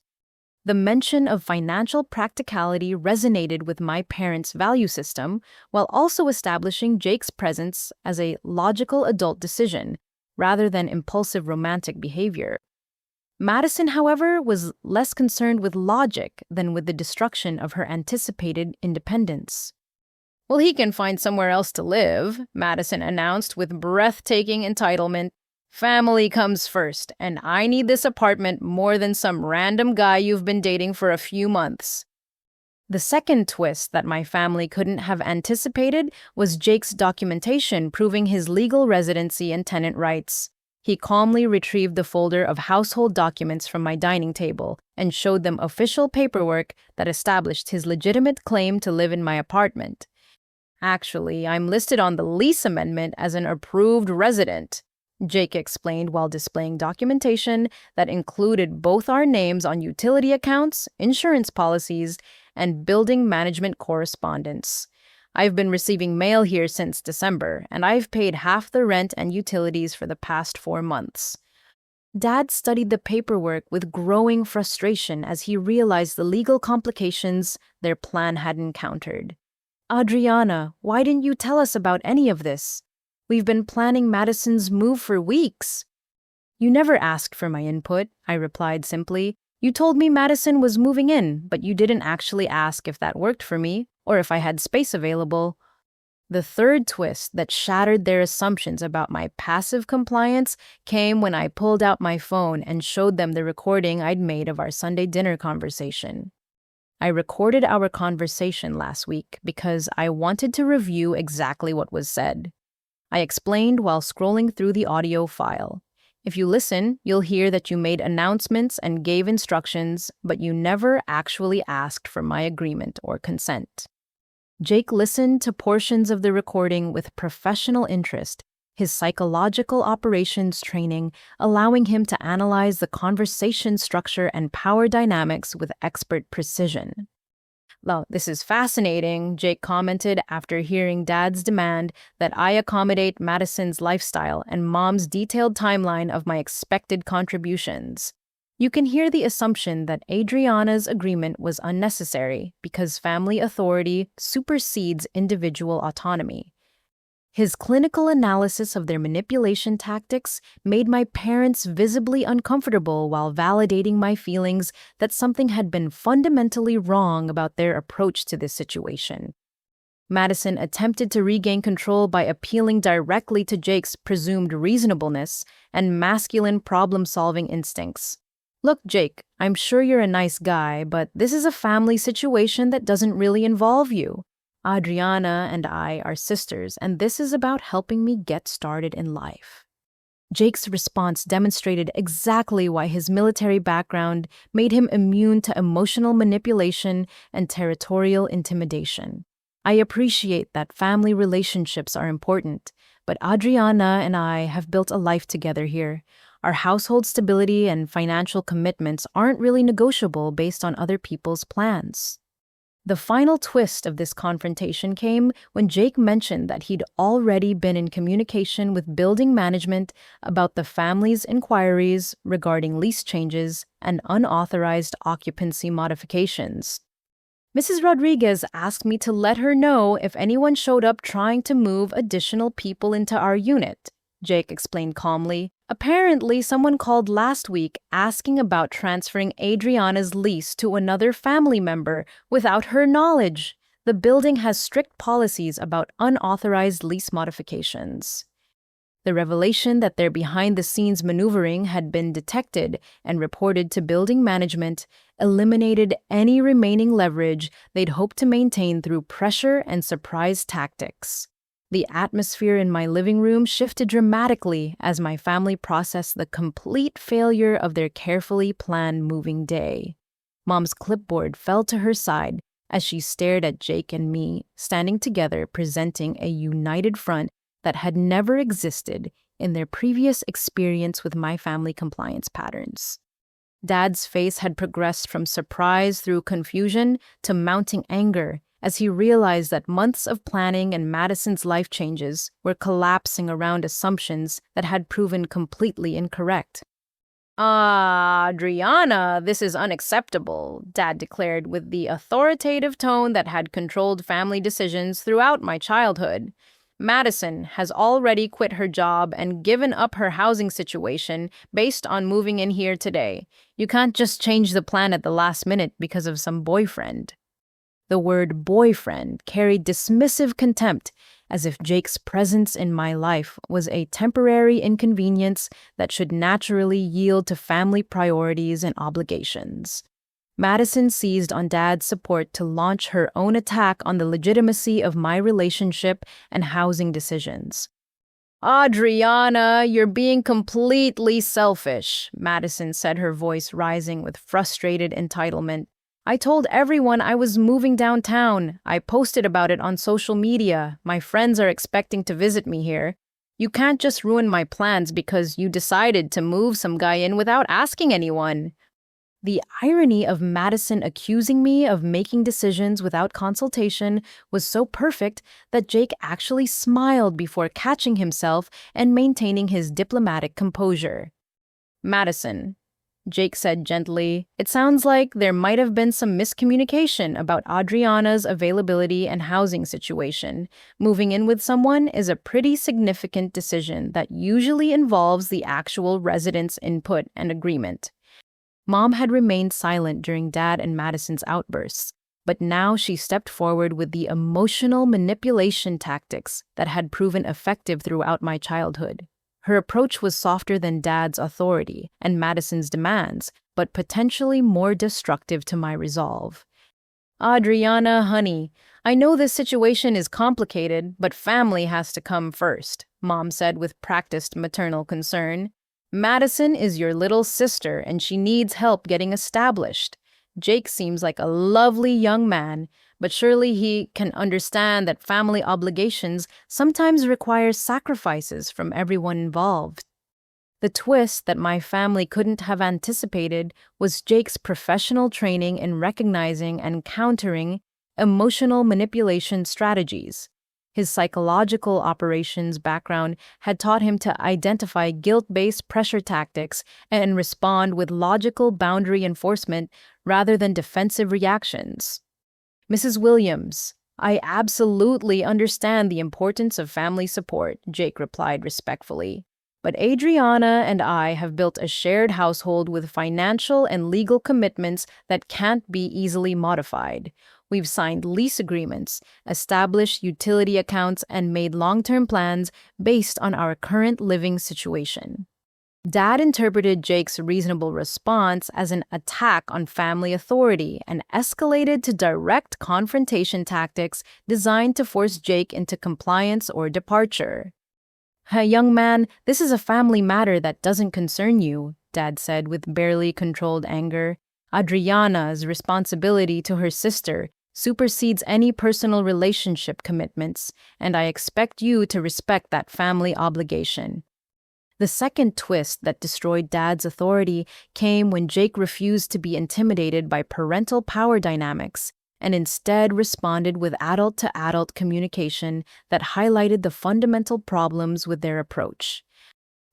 The mention of financial practicality resonated with my parents' value system, while also establishing Jake's presence as a logical adult decision, rather than impulsive romantic behavior. Madison, however, was less concerned with logic than with the destruction of her anticipated independence. "Well, he can find somewhere else to live," Madison announced with breathtaking entitlement. "Family comes first, and I need this apartment more than some random guy you've been dating for a few months." The second twist that my family couldn't have anticipated was Jake's documentation proving his legal residency and tenant rights. He calmly retrieved the folder of household documents from my dining table and showed them official paperwork that established his legitimate claim to live in my apartment. "Actually, I'm listed on the lease amendment as an approved resident," Jake explained while displaying documentation that included both our names on utility accounts, insurance policies, and building management correspondence. "I've been receiving mail here since December, and I've paid half the rent and utilities for the past 4 months." Dad studied the paperwork with growing frustration as he realized the legal complications their plan had encountered. "Adriana, why didn't you tell us about any of this? We've been planning Madison's move for weeks." "You never asked for my input," I replied simply. "You told me Madison was moving in, but you didn't actually ask if that worked for me or if I had space available." The third twist that shattered their assumptions about my passive compliance came when I pulled out my phone and showed them the recording I'd made of our Sunday dinner conversation. I recorded our conversation last week because I wanted to review exactly what was said. I explained while scrolling through the audio file. "If you listen, you'll hear that you made announcements and gave instructions, but you never actually asked for my agreement or consent." Jake listened to portions of the recording with professional interest, his psychological operations training allowing him to analyze the conversation structure and power dynamics with expert precision. "Well, this is fascinating," Jake commented after hearing Dad's demand that I accommodate Madison's lifestyle and Mom's detailed timeline of my expected contributions. "You can hear the assumption that Adriana's agreement was unnecessary because family authority supersedes individual autonomy." His clinical analysis of their manipulation tactics made my parents visibly uncomfortable while validating my feelings that something had been fundamentally wrong about their approach to this situation. Madison attempted to regain control by appealing directly to Jake's presumed reasonableness and masculine problem-solving instincts. "Look, Jake, I'm sure you're a nice guy, but this is a family situation that doesn't really involve you. Adriana and I are sisters, and this is about helping me get started in life." Jake's response demonstrated exactly why his military background made him immune to emotional manipulation and territorial intimidation. "I appreciate that family relationships are important, but Adriana and I have built a life together here. Our household stability and financial commitments aren't really negotiable based on other people's plans." The final twist of this confrontation came when Jake mentioned that he'd already been in communication with building management about the family's inquiries regarding lease changes and unauthorized occupancy modifications. "Mrs. Rodriguez asked me to let her know if anyone showed up trying to move additional people into our unit," Jake explained calmly. "Apparently, someone called last week asking about transferring Adriana's lease to another family member without her knowledge. The building has strict policies about unauthorized lease modifications." The revelation that their behind-the-scenes maneuvering had been detected and reported to building management eliminated any remaining leverage they'd hoped to maintain through pressure and surprise tactics. The atmosphere in my living room shifted dramatically as my family processed the complete failure of their carefully planned moving day. Mom's clipboard fell to her side, as she stared at Jake and me, standing together, presenting a united front that had never existed in their previous experience with my family compliance patterns. Dad's face had progressed from surprise through confusion to mounting anger as he realized that months of planning and Madison's life changes were collapsing around assumptions that had proven completely incorrect. Adriana, this is unacceptable, Dad declared with the authoritative tone that had controlled family decisions throughout my childhood. Madison has already quit her job and given up her housing situation based on moving in here today. You can't just change the plan at the last minute because of some boyfriend. The word boyfriend carried dismissive contempt, as if Jake's presence in my life was a temporary inconvenience that should naturally yield to family priorities and obligations. Madison seized on Dad's support to launch her own attack on the legitimacy of my relationship and housing decisions. Adriana, you're being completely selfish, Madison said, her voice rising with frustrated entitlement. I told everyone I was moving downtown. I posted about it on social media. My friends are expecting to visit me here. You can't just ruin my plans because you decided to move some guy in without asking anyone. The irony of Madison accusing me of making decisions without consultation was so perfect that Jake actually smiled before catching himself and maintaining his diplomatic composure. Madison, Jake said gently, it sounds like there might have been some miscommunication about Adriana's availability and housing situation. Moving in with someone is a pretty significant decision that usually involves the actual resident's input and agreement. Mom had remained silent during Dad and Madison's outbursts, but now she stepped forward with the emotional manipulation tactics that had proven effective throughout my childhood. Her approach was softer than Dad's authority and Madison's demands, but potentially more destructive to my resolve. Adriana, honey, I know this situation is complicated, but family has to come first, Mom said with practiced maternal concern. Madison is your little sister, and she needs help getting established. Jake seems like a lovely young man, but surely he can understand that family obligations sometimes require sacrifices from everyone involved. The twist that my family couldn't have anticipated was Jake's professional training in recognizing and countering emotional manipulation strategies. His psychological operations background had taught him to identify guilt-based pressure tactics and respond with logical boundary enforcement rather than defensive reactions. Mrs. Williams, I absolutely understand the importance of family support, Jake replied respectfully. But Adriana and I have built a shared household with financial and legal commitments that can't be easily modified. We've signed lease agreements, established utility accounts, and made long-term plans based on our current living situation. Dad interpreted Jake's reasonable response as an attack on family authority and escalated to direct confrontation tactics designed to force Jake into compliance or departure. Young man, this is a family matter that doesn't concern you, Dad said with barely controlled anger. Adriana's responsibility to her sister supersedes any personal relationship commitments, and I expect you to respect that family obligation. The second twist that destroyed Dad's authority came when Jake refused to be intimidated by parental power dynamics and instead responded with adult-to-adult communication that highlighted the fundamental problems with their approach.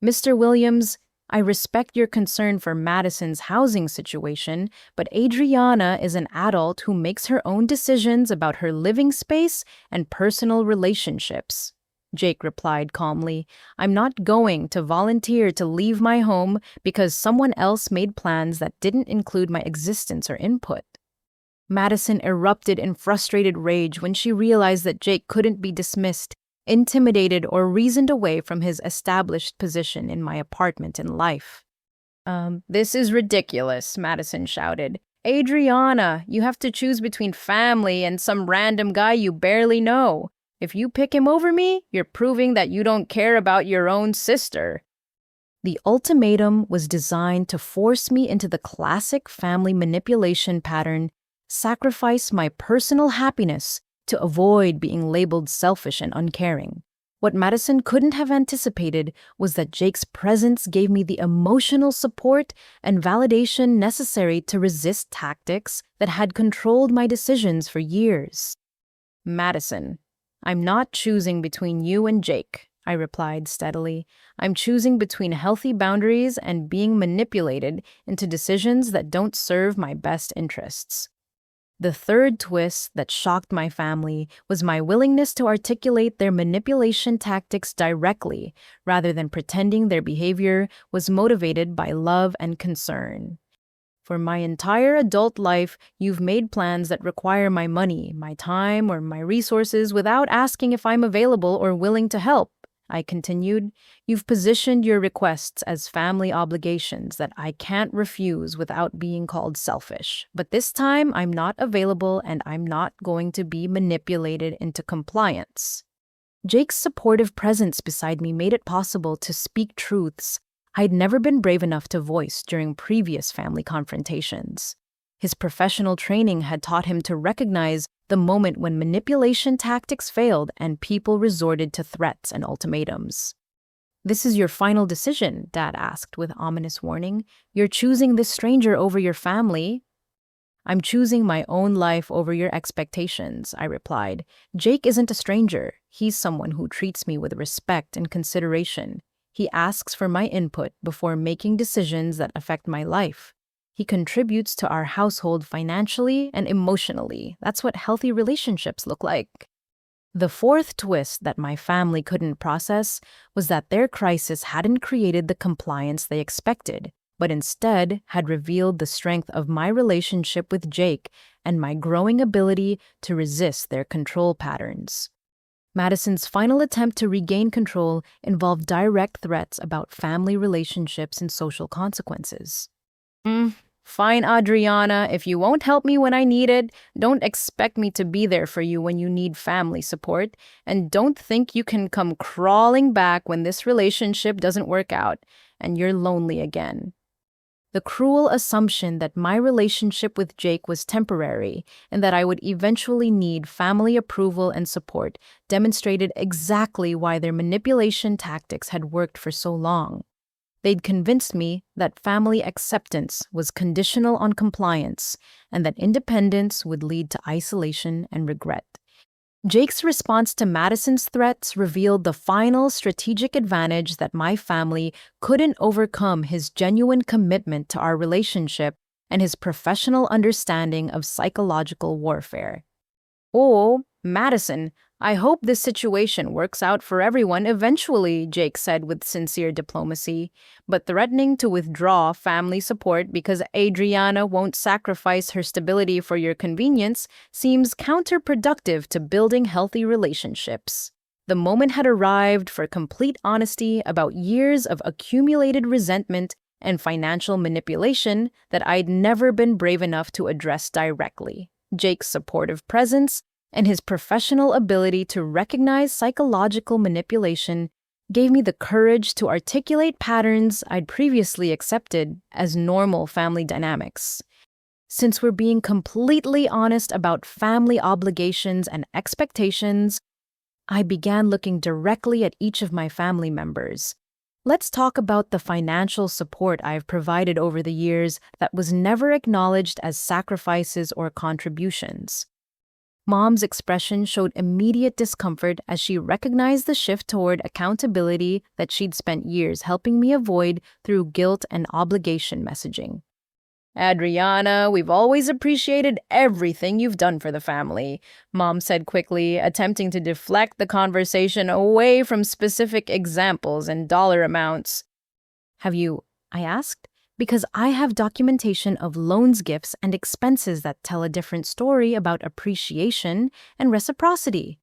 Mr. Williams, I respect your concern for Madison's housing situation, but Adriana is an adult who makes her own decisions about her living space and personal relationships. Jake replied calmly, I'm not going to volunteer to leave my home because someone else made plans that didn't include my existence or input. Madison erupted in frustrated rage when she realized that Jake couldn't be dismissed, intimidated, or reasoned away from his established position in my apartment and life. This is ridiculous, Madison shouted. Adriana, you have to choose between family and some random guy you barely know. If you pick him over me, you're proving that you don't care about your own sister. The ultimatum was designed to force me into the classic family manipulation pattern, sacrifice my personal happiness to avoid being labeled selfish and uncaring. What Madison couldn't have anticipated was that Jake's presence gave me the emotional support and validation necessary to resist tactics that had controlled my decisions for years. Madison, I'm not choosing between you and Jake, I replied steadily. I'm choosing between healthy boundaries and being manipulated into decisions that don't serve my best interests. The third twist that shocked my family was my willingness to articulate their manipulation tactics directly, rather than pretending their behavior was motivated by love and concern. For my entire adult life, you've made plans that require my money, my time, or my resources without asking if I'm available or willing to help, I continued. You've positioned your requests as family obligations that I can't refuse without being called selfish. But this time, I'm not available and I'm not going to be manipulated into compliance. Jake's supportive presence beside me made it possible to speak truths I'd never been brave enough to voice during previous family confrontations. His professional training had taught him to recognize the moment when manipulation tactics failed and people resorted to threats and ultimatums. "This is your final decision," Dad asked with ominous warning. "You're choosing this stranger over your family." "I'm choosing my own life over your expectations," I replied. "Jake isn't a stranger. He's someone who treats me with respect and consideration. He asks for my input before making decisions that affect my life. He contributes to our household financially and emotionally. That's what healthy relationships look like." The fourth twist that my family couldn't process was that their crisis hadn't created the compliance they expected, but instead had revealed the strength of my relationship with Jake and my growing ability to resist their control patterns. Madison's final attempt to regain control involved direct threats about family relationships and social consequences. Fine, Adriana, if you won't help me when I need it, don't expect me to be there for you when you need family support, and don't think you can come crawling back when this relationship doesn't work out and you're lonely again. The cruel assumption that my relationship with Jake was temporary and that I would eventually need family approval and support demonstrated exactly why their manipulation tactics had worked for so long. They'd convinced me that family acceptance was conditional on compliance and that independence would lead to isolation and regret. Jake's response to Madison's threats revealed the final strategic advantage that my family couldn't overcome: his genuine commitment to our relationship and his professional understanding of psychological warfare. "Oh, Madison, I hope this situation works out for everyone eventually," Jake said with sincere diplomacy, but threatening to withdraw family support because Adriana won't sacrifice her stability for your convenience seems counterproductive to building healthy relationships. The moment had arrived for complete honesty about years of accumulated resentment and financial manipulation that I'd never been brave enough to address directly. Jake's supportive presence and his professional ability to recognize psychological manipulation gave me the courage to articulate patterns I'd previously accepted as normal family dynamics. Since we're being completely honest about family obligations and expectations, I began looking directly at each of my family members. Let's talk about the financial support I've provided over the years that was never acknowledged as sacrifices or contributions. Mom's expression showed immediate discomfort as she recognized the shift toward accountability that she'd spent years helping me avoid through guilt and obligation messaging. "Adriana, we've always appreciated everything you've done for the family," Mom said quickly, attempting to deflect the conversation away from specific examples and dollar amounts. "Have you?" I asked, because I have documentation of loans, gifts, and expenses that tell a different story about appreciation and reciprocity.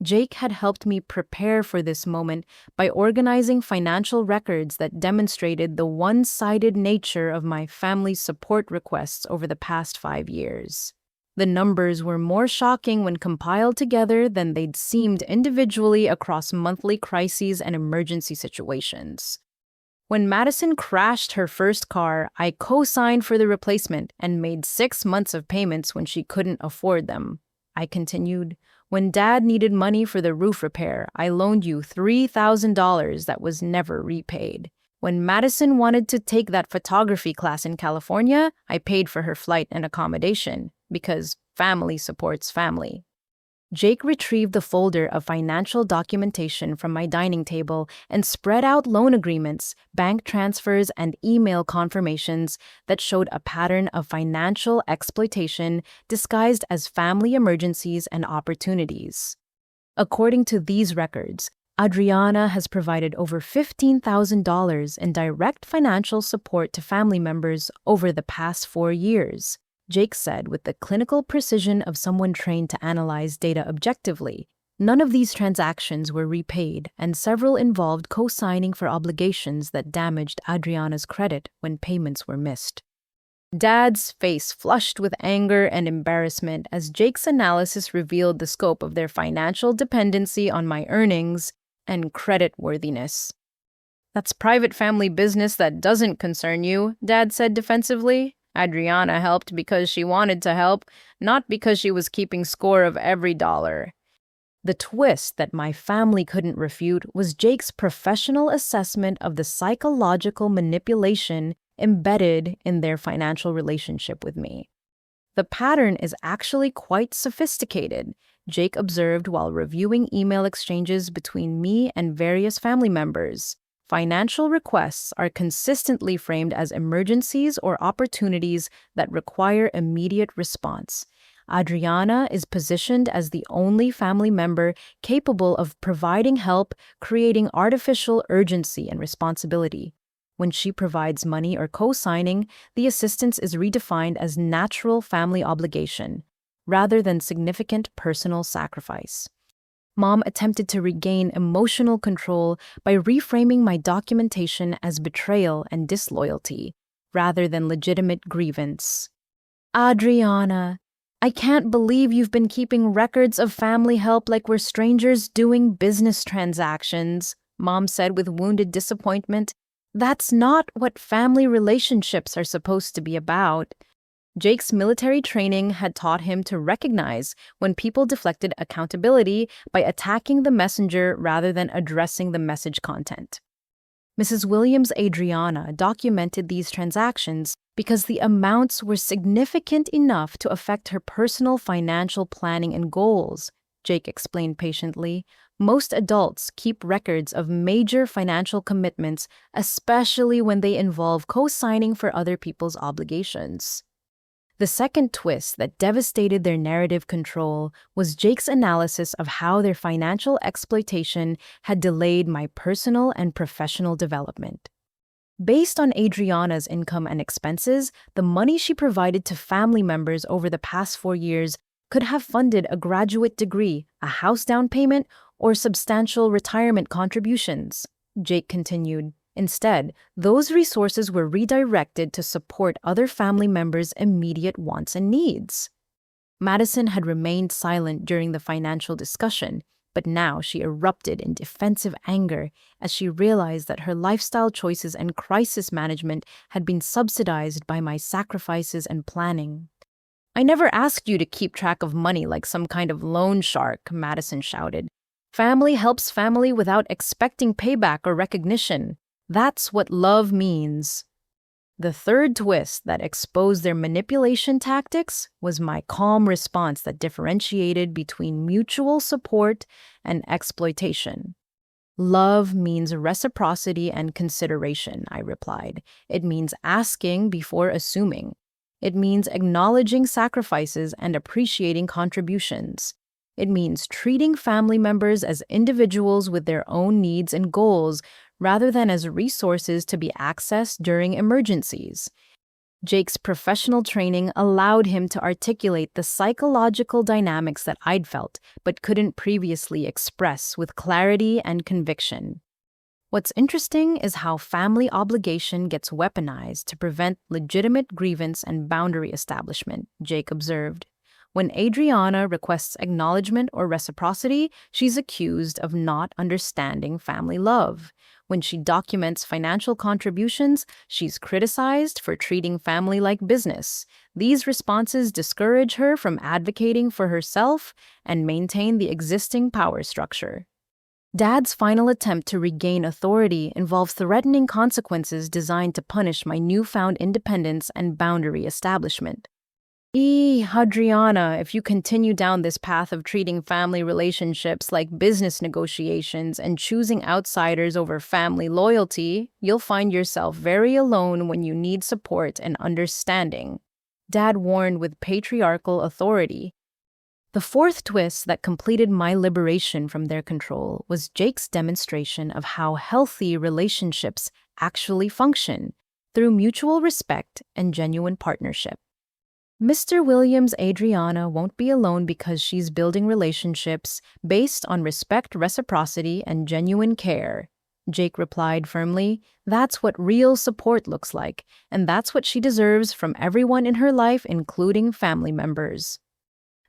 Jake had helped me prepare for this moment by organizing financial records that demonstrated the one-sided nature of my family's support requests over the past 5 years. The numbers were more shocking when compiled together than they'd seemed individually across monthly crises and emergency situations. When Madison crashed her first car, I co-signed for the replacement and made 6 months of payments when she couldn't afford them. I continued. When Dad needed money for the roof repair, I loaned you $3,000 that was never repaid. When Madison wanted to take that photography class in California, I paid for her flight and accommodation, because family supports family. Jake retrieved the folder of financial documentation from my dining table and spread out loan agreements, bank transfers, and email confirmations that showed a pattern of financial exploitation disguised as family emergencies and opportunities. According to these records, Adriana has provided over $15,000 in direct financial support to family members over the past 4 years, Jake said with the clinical precision of someone trained to analyze data objectively. None of these transactions were repaid, and several involved co-signing for obligations that damaged Adriana's credit when payments were missed. Dad's face flushed with anger and embarrassment as Jake's analysis revealed the scope of their financial dependency on my earnings and creditworthiness. That's private family business that doesn't concern you, Dad said defensively. Adriana helped because she wanted to help, not because she was keeping score of every dollar. The twist that my family couldn't refute was Jake's professional assessment of the psychological manipulation embedded in their financial relationship with me. The pattern is actually quite sophisticated, Jake observed while reviewing email exchanges between me and various family members. Financial requests are consistently framed as emergencies or opportunities that require immediate response. Adriana is positioned as the only family member capable of providing help, creating artificial urgency and responsibility. When she provides money or co-signing, the assistance is redefined as natural family obligation, rather than significant personal sacrifice. Mom attempted to regain emotional control by reframing my documentation as betrayal and disloyalty, rather than legitimate grievance. Adriana, I can't believe you've been keeping records of family help like we're strangers doing business transactions, Mom said with wounded disappointment. That's not what family relationships are supposed to be about. Jake's military training had taught him to recognize when people deflected accountability by attacking the messenger rather than addressing the message content. Mrs. Williams' Adriana documented these transactions because the amounts were significant enough to affect her personal financial planning and goals, Jake explained patiently. Most adults keep records of major financial commitments, especially when they involve co-signing for other people's obligations. The second twist that devastated their narrative control was Jake's analysis of how their financial exploitation had delayed my personal and professional development. Based on Adriana's income and expenses, the money she provided to family members over the past 4 years could have funded a graduate degree, a house down payment, or substantial retirement contributions, Jake continued. Instead, those resources were redirected to support other family members' immediate wants and needs. Madison had remained silent during the financial discussion, but now she erupted in defensive anger as she realized that her lifestyle choices and crisis management had been subsidized by my sacrifices and planning. I never asked you to keep track of money like some kind of loan shark, Madison shouted. Family helps family without expecting payback or recognition. That's what love means. The third twist that exposed their manipulation tactics was my calm response that differentiated between mutual support and exploitation. Love means reciprocity and consideration, I replied. It means asking before assuming. It means acknowledging sacrifices and appreciating contributions. It means treating family members as individuals with their own needs and goals rather than as resources to be accessed during emergencies. Jake's professional training allowed him to articulate the psychological dynamics that I'd felt but couldn't previously express with clarity and conviction. What's interesting is how family obligation gets weaponized to prevent legitimate grievance and boundary establishment, Jake observed. When Adriana requests acknowledgement or reciprocity, she's accused of not understanding family love. When she documents financial contributions, she's criticized for treating family like business. These responses discourage her from advocating for herself and maintain the existing power structure. Dad's final attempt to regain authority involves threatening consequences designed to punish my newfound independence and boundary establishment. Adriana, if you continue down this path of treating family relationships like business negotiations and choosing outsiders over family loyalty, you'll find yourself very alone when you need support and understanding. Dad warned with patriarchal authority. The fourth twist that completed my liberation from their control was Jake's demonstration of how healthy relationships actually function through mutual respect and genuine partnership. Mr. Williams' Adriana won't be alone because she's building relationships based on respect, reciprocity, and genuine care. Jake replied firmly, "That's what real support looks like, and that's what she deserves from everyone in her life, including family members."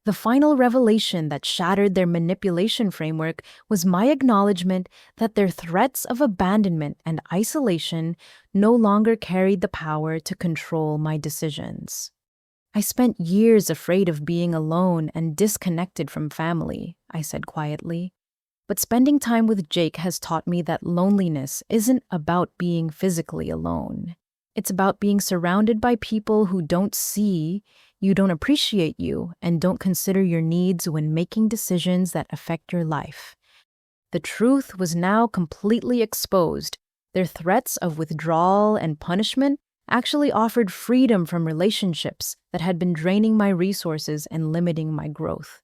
The final revelation that shattered their manipulation framework was my acknowledgement that their threats of abandonment and isolation no longer carried the power to control my decisions. "I spent years afraid of being alone and disconnected from family," I said quietly. "But spending time with Jake has taught me that loneliness isn't about being physically alone. It's about being surrounded by people who don't see you, don't appreciate you, and don't consider your needs when making decisions that affect your life." The truth was now completely exposed. Their threats of withdrawal and punishment actually offered freedom from relationships that had been draining my resources and limiting my growth.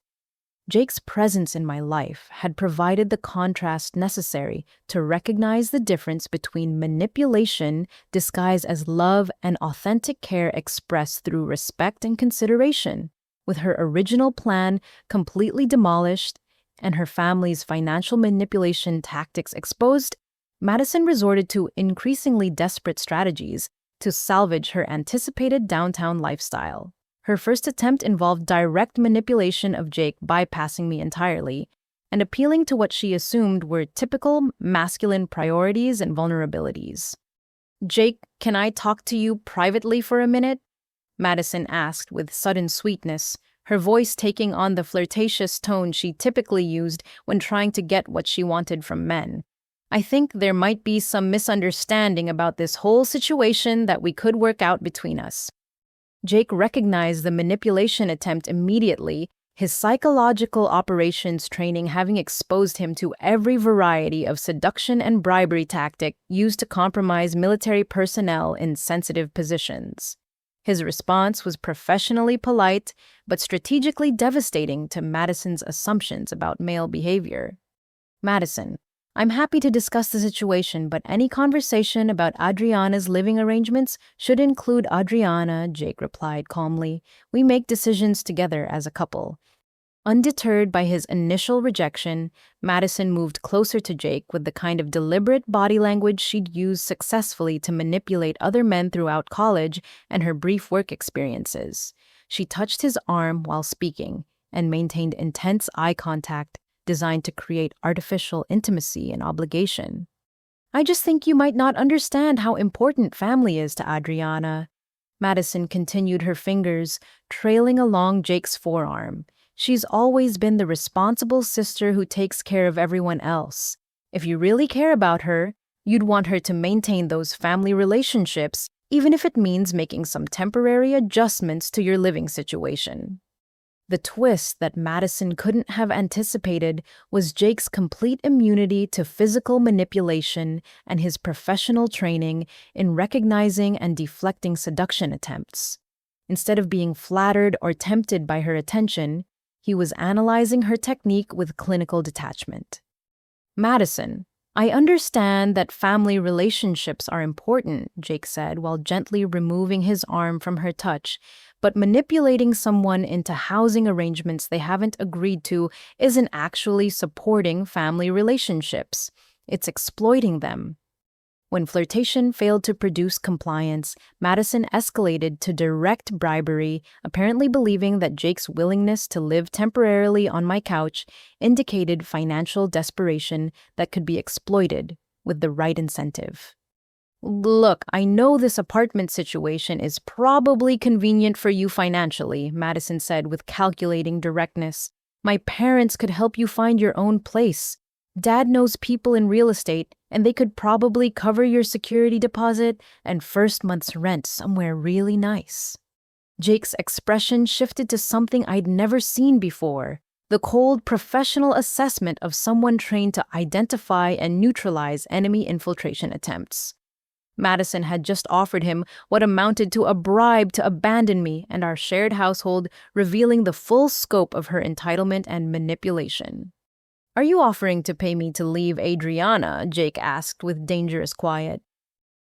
Jake's presence in my life had provided the contrast necessary to recognize the difference between manipulation disguised as love and authentic care expressed through respect and consideration. With her original plan completely demolished and her family's financial manipulation tactics exposed, Madison resorted to increasingly desperate strategies to salvage her anticipated downtown lifestyle. Her first attempt involved direct manipulation of Jake, bypassing me entirely and appealing to what she assumed were typical masculine priorities and vulnerabilities. "Jake, can I talk to you privately for a minute?" Madison asked with sudden sweetness, her voice taking on the flirtatious tone she typically used when trying to get what she wanted from men. "I think there might be some misunderstanding about this whole situation that we could work out between us." Jake recognized the manipulation attempt immediately, his psychological operations training having exposed him to every variety of seduction and bribery tactic used to compromise military personnel in sensitive positions. His response was professionally polite, but strategically devastating to Madison's assumptions about male behavior. "Madison, I'm happy to discuss the situation, but any conversation about Adriana's living arrangements should include Adriana," Jake replied calmly. "We make decisions together as a couple." Undeterred by his initial rejection, Madison moved closer to Jake with the kind of deliberate body language she'd used successfully to manipulate other men throughout college and her brief work experiences. She touched his arm while speaking and maintained intense eye contact designed to create artificial intimacy and obligation. "I just think you might not understand how important family is to Adriana." Madison continued, her fingers trailing along Jake's forearm. "She's always been the responsible sister who takes care of everyone else. If you really care about her, you'd want her to maintain those family relationships, even if it means making some temporary adjustments to your living situation." The twist that Madison couldn't have anticipated was Jake's complete immunity to physical manipulation and his professional training in recognizing and deflecting seduction attempts. Instead of being flattered or tempted by her attention, he was analyzing her technique with clinical detachment. "Madison, I understand that family relationships are important," Jake said while gently removing his arm from her touch, "but manipulating someone into housing arrangements they haven't agreed to isn't actually supporting family relationships. It's exploiting them." When flirtation failed to produce compliance, Madison escalated to direct bribery, apparently believing that Jake's willingness to live temporarily on my couch indicated financial desperation that could be exploited with the right incentive. Look, I know this apartment situation is probably convenient for you financially, Madison said with calculating directness. My parents could help you find your own place. Dad knows people in real estate, and they could probably cover your security deposit and first month's rent somewhere really nice. Jake's expression shifted to something I'd never seen before, the cold professional assessment of someone trained to identify and neutralize enemy infiltration attempts. Madison had just offered him what amounted to a bribe to abandon me and our shared household, revealing the full scope of her entitlement and manipulation. "Are you offering to pay me to leave Adriana?" Jake asked with dangerous quiet.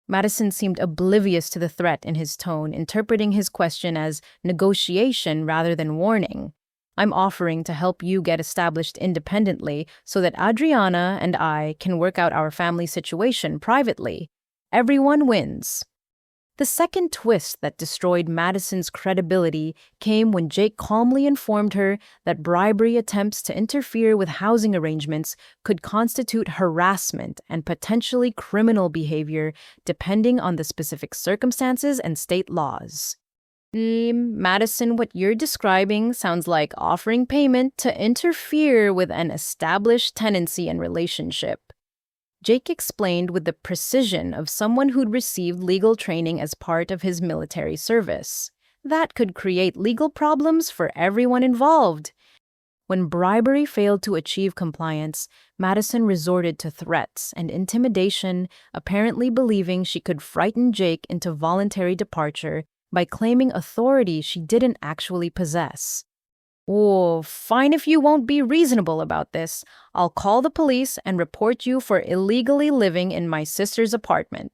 Madison seemed oblivious to the threat in his tone, interpreting his question as negotiation rather than warning. "I'm offering to help you get established independently so that Adriana and I can work out our family situation privately. Everyone wins." The second twist that destroyed Madison's credibility came when Jake calmly informed her that bribery attempts to interfere with housing arrangements could constitute harassment and potentially criminal behavior depending on the specific circumstances and state laws. Madison, what you're describing sounds like offering payment to interfere with an established tenancy and relationship. Jake explained with the precision of someone who'd received legal training as part of his military service. That could create legal problems for everyone involved. When bribery failed to achieve compliance, Madison resorted to threats and intimidation, apparently believing she could frighten Jake into voluntary departure by claiming authority she didn't actually possess. "Oh, fine if you won't be reasonable about this. I'll call the police and report you for illegally living in my sister's apartment,"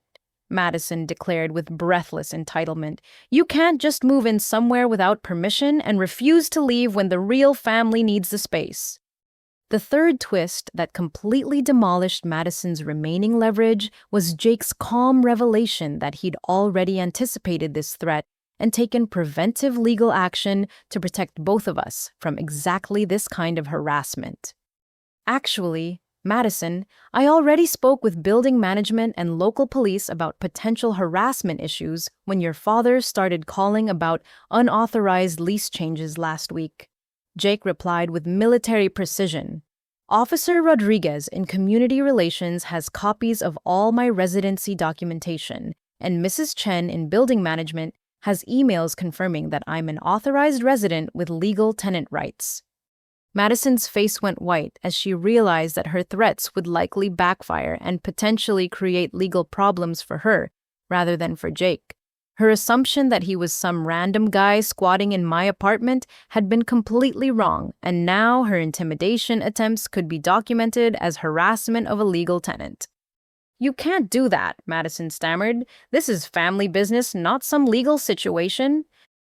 Madison declared with breathless entitlement. "You can't just move in somewhere without permission and refuse to leave when the real family needs the space." The third twist that completely demolished Madison's remaining leverage was Jake's calm revelation that he'd already anticipated this threat and taken preventive legal action to protect both of us from exactly this kind of harassment. "Actually, Madison, I already spoke with building management and local police about potential harassment issues when your father started calling about unauthorized lease changes last week," Jake replied with military precision. "Officer Rodriguez in Community Relations has copies of all my residency documentation, and Mrs. Chen in Building Management has emails confirming that I'm an authorized resident with legal tenant rights." Madison's face went white as she realized that her threats would likely backfire and potentially create legal problems for her, rather than for Jake. Her assumption that he was some random guy squatting in my apartment had been completely wrong, and now her intimidation attempts could be documented as harassment of a legal tenant. "You can't do that," Madison stammered. "This is family business, not some legal situation."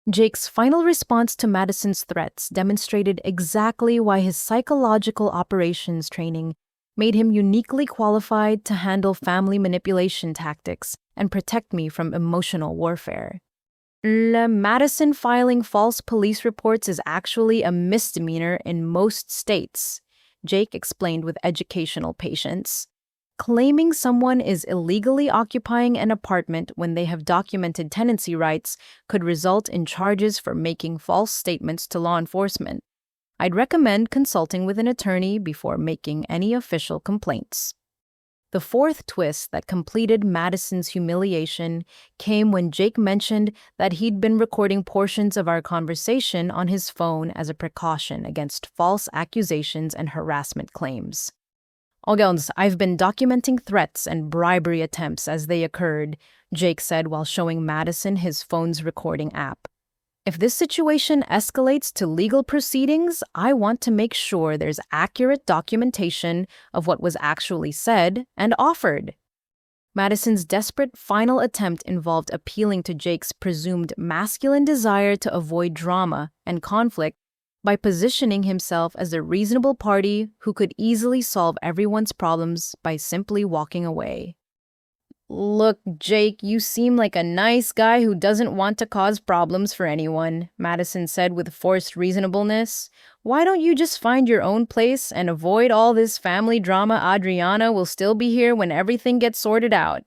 Jake's final response to Madison's threats demonstrated exactly why his psychological operations training made him uniquely qualified to handle family manipulation tactics and protect me from emotional warfare. Madison filing false police reports is actually a misdemeanor in most states," Jake explained with educational patience. "Claiming someone is illegally occupying an apartment when they have documented tenancy rights could result in charges for making false statements to law enforcement. I'd recommend consulting with an attorney before making any official complaints." The fourth twist that completed Madison's humiliation came when Jake mentioned that he'd been recording portions of our conversation on his phone as a precaution against false accusations and harassment claims. "Ogons, I've been documenting threats and bribery attempts as they occurred," Jake said while showing Madison his phone's recording app. "If this situation escalates to legal proceedings, I want to make sure there's accurate documentation of what was actually said and offered." Madison's desperate final attempt involved appealing to Jake's presumed masculine desire to avoid drama and conflict by positioning himself as a reasonable party who could easily solve everyone's problems by simply walking away. Look, Jake, you seem like a nice guy who doesn't want to cause problems for anyone, Madison said with forced reasonableness. Why don't you just find your own place and avoid all this family drama? Adriana will still be here when everything gets sorted out.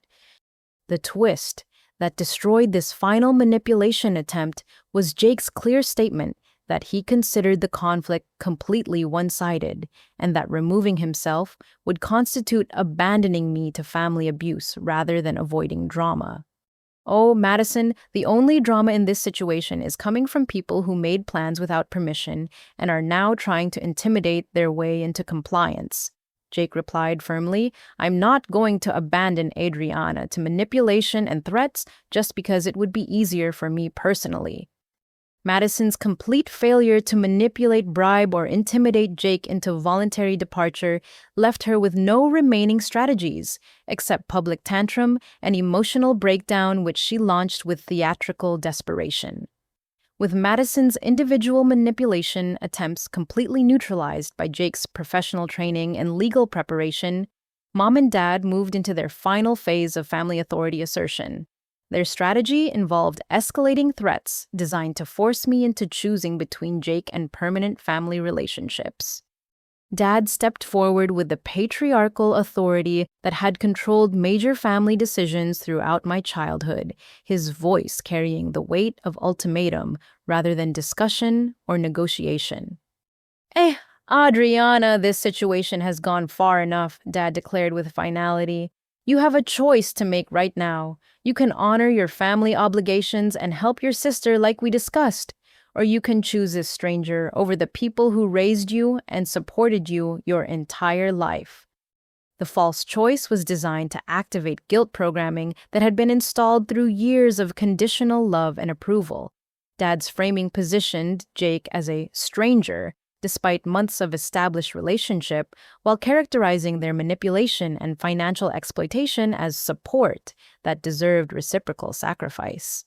The twist that destroyed this final manipulation attempt was Jake's clear statement that he considered the conflict completely one-sided and that removing himself would constitute abandoning me to family abuse rather than avoiding drama. Oh, Madison, the only drama in this situation is coming from people who made plans without permission and are now trying to intimidate their way into compliance. Jake replied firmly, I'm not going to abandon Adriana to manipulation and threats just because it would be easier for me personally. Madison's complete failure to manipulate, bribe, or intimidate Jake into voluntary departure left her with no remaining strategies, except public tantrum and emotional breakdown which she launched with theatrical desperation. With Madison's individual manipulation attempts completely neutralized by Jake's professional training and legal preparation, Mom and Dad moved into their final phase of family authority assertion. Their strategy involved escalating threats designed to force me into choosing between Jake and permanent family relationships. Dad stepped forward with the patriarchal authority that had controlled major family decisions throughout my childhood, his voice carrying the weight of ultimatum rather than discussion or negotiation. Adriana, this situation has gone far enough, Dad declared with finality. You have a choice to make right now. You can honor your family obligations and help your sister like we discussed, or you can choose this stranger over the people who raised you and supported you your entire life. The false choice was designed to activate guilt programming that had been installed through years of conditional love and approval. Dad's framing positioned Jake as a stranger, despite months of established relationship, while characterizing their manipulation and financial exploitation as support that deserved reciprocal sacrifice.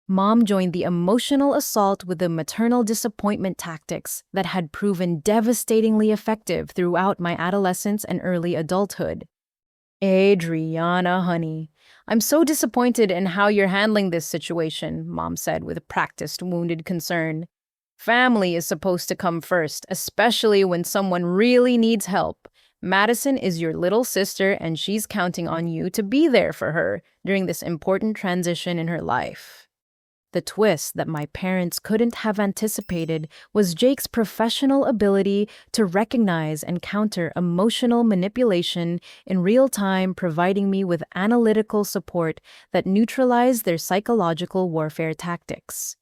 Mom joined the emotional assault with the maternal disappointment tactics that had proven devastatingly effective throughout my adolescence and early adulthood. Adriana, honey, I'm so disappointed in how you're handling this situation, Mom said with practiced wounded concern. Family is supposed to come first, especially when someone really needs help. Madison is your little sister, and she's counting on you to be there for her during this important transition in her life. The twist that my parents couldn't have anticipated was Jake's professional ability to recognize and counter emotional manipulation in real time, providing me with analytical support that neutralized their psychological warfare tactics.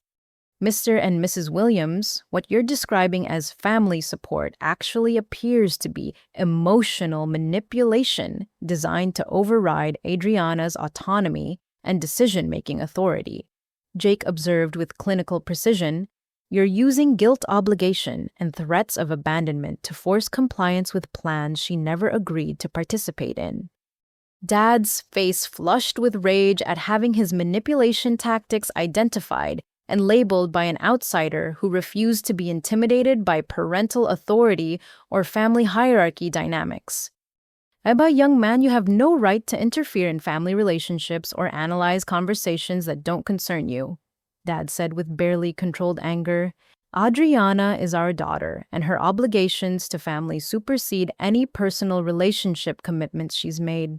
Mr. and Mrs. Williams, what you're describing as family support actually appears to be emotional manipulation designed to override Adriana's autonomy and decision-making authority. Jake observed with clinical precision, you're using guilt obligation and threats of abandonment to force compliance with plans she never agreed to participate in. Dad's face flushed with rage at having his manipulation tactics identified and labeled by an outsider who refused to be intimidated by parental authority or family hierarchy dynamics. Young man, you have no right to interfere in family relationships or analyze conversations that don't concern you, Dad said with barely controlled anger. Adriana is our daughter, and her obligations to family supersede any personal relationship commitments she's made.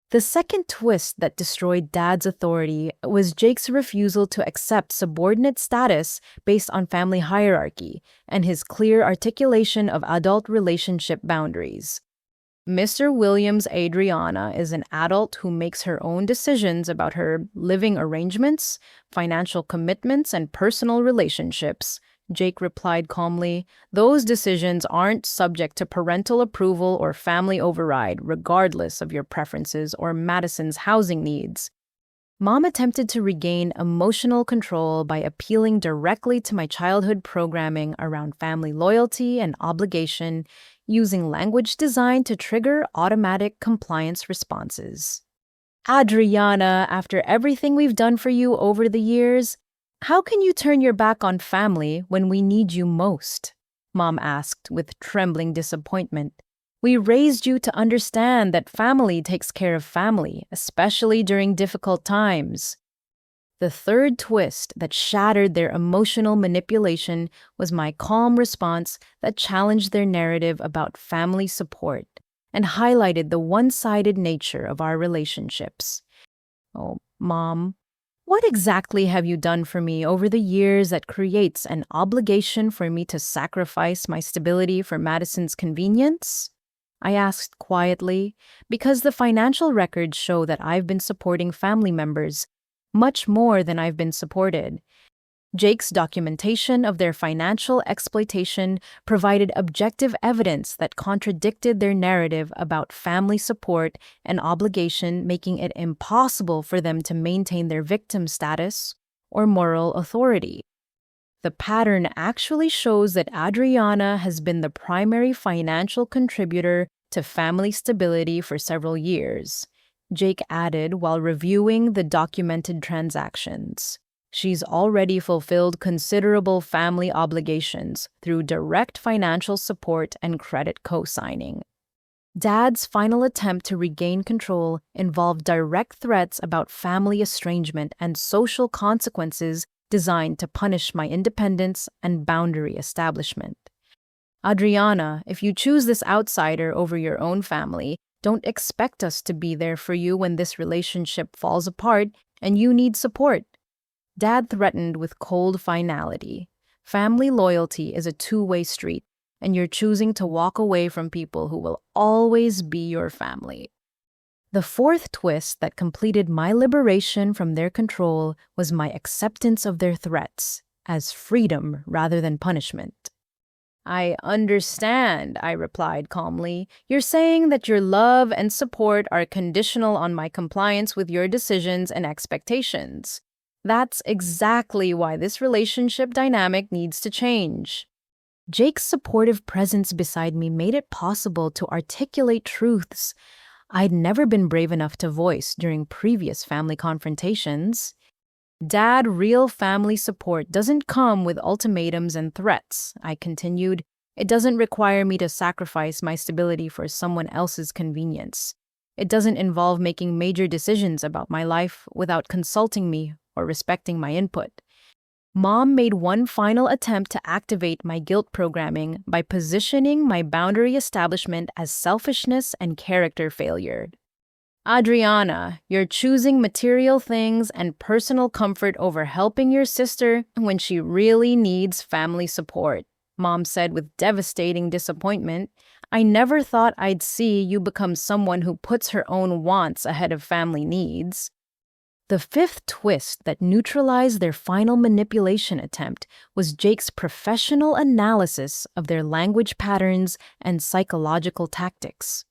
The second twist that destroyed Dad's authority was Jake's refusal to accept subordinate status based on family hierarchy and his clear articulation of adult relationship boundaries. Mr. Williams' Adriana is an adult who makes her own decisions about her living arrangements, financial commitments, and personal relationships, Jake replied calmly. Those decisions aren't subject to parental approval or family override, regardless of your preferences or Madison's housing needs. Mom attempted to regain emotional control by appealing directly to my childhood programming around family loyalty and obligation, using language designed to trigger automatic compliance responses. Adriana, after everything we've done for you over the years, how can you turn your back on family when we need you most? Mom asked with trembling disappointment. We raised you to understand that family takes care of family, especially during difficult times. The third twist that shattered their emotional manipulation was my calm response that challenged their narrative about family support and highlighted the one-sided nature of our relationships. Oh, Mom, what exactly have you done for me over the years that creates an obligation for me to sacrifice my stability for Madison's convenience? I asked quietly, because the financial records show that I've been supporting family members much more than I've been supported. Jake's documentation of their financial exploitation provided objective evidence that contradicted their narrative about family support and obligation, making it impossible for them to maintain their victim status or moral authority. The pattern actually shows that Adriana has been the primary financial contributor to family stability for several years, Jake added while reviewing the documented transactions. She's already fulfilled considerable family obligations through direct financial support and credit co-signing. Dad's final attempt to regain control involved direct threats about family estrangement and social consequences designed to punish my independence and boundary establishment. Adriana, if you choose this outsider over your own family, don't expect us to be there for you when this relationship falls apart and you need support. Dad threatened with cold finality. Family loyalty is a two-way street, and you're choosing to walk away from people who will always be your family. The fourth twist that completed my liberation from their control was my acceptance of their threats as freedom rather than punishment. I understand, I replied calmly. You're saying that your love and support are conditional on my compliance with your decisions and expectations. That's exactly why this relationship dynamic needs to change. Jake's supportive presence beside me made it possible to articulate truths I'd never been brave enough to voice during previous family confrontations. Dad, real family support doesn't come with ultimatums and threats, I continued. It doesn't require me to sacrifice my stability for someone else's convenience. It doesn't involve making major decisions about my life without consulting me or respecting my input. Mom made one final attempt to activate my guilt programming by positioning my boundary establishment as selfishness and character failure. Adriana, you're choosing material things and personal comfort over helping your sister when she really needs family support, Mom said with devastating disappointment. I never thought I'd see you become someone who puts her own wants ahead of family needs. The fifth twist that neutralized their final manipulation attempt was Jake's professional analysis of their language patterns and psychological tactics.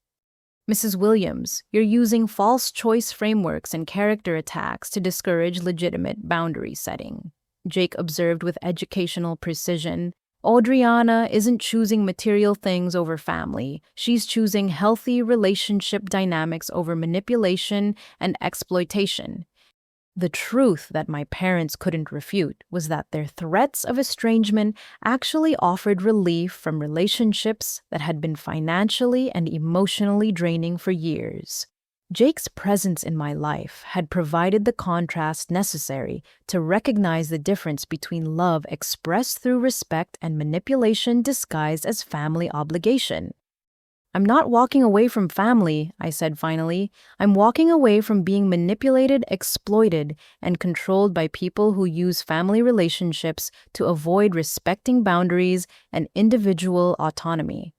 Mrs. Williams, you're using false choice frameworks and character attacks to discourage legitimate boundary setting, Jake observed with educational precision. Adriana isn't choosing material things over family. She's choosing healthy relationship dynamics over manipulation and exploitation. The truth that my parents couldn't refute was that their threats of estrangement actually offered relief from relationships that had been financially and emotionally draining for years. Jake's presence in my life had provided the contrast necessary to recognize the difference between love expressed through respect and manipulation disguised as family obligation. I'm not walking away from family, I said finally. I'm walking away from being manipulated, exploited, and controlled by people who use family relationships to avoid respecting boundaries and individual autonomy.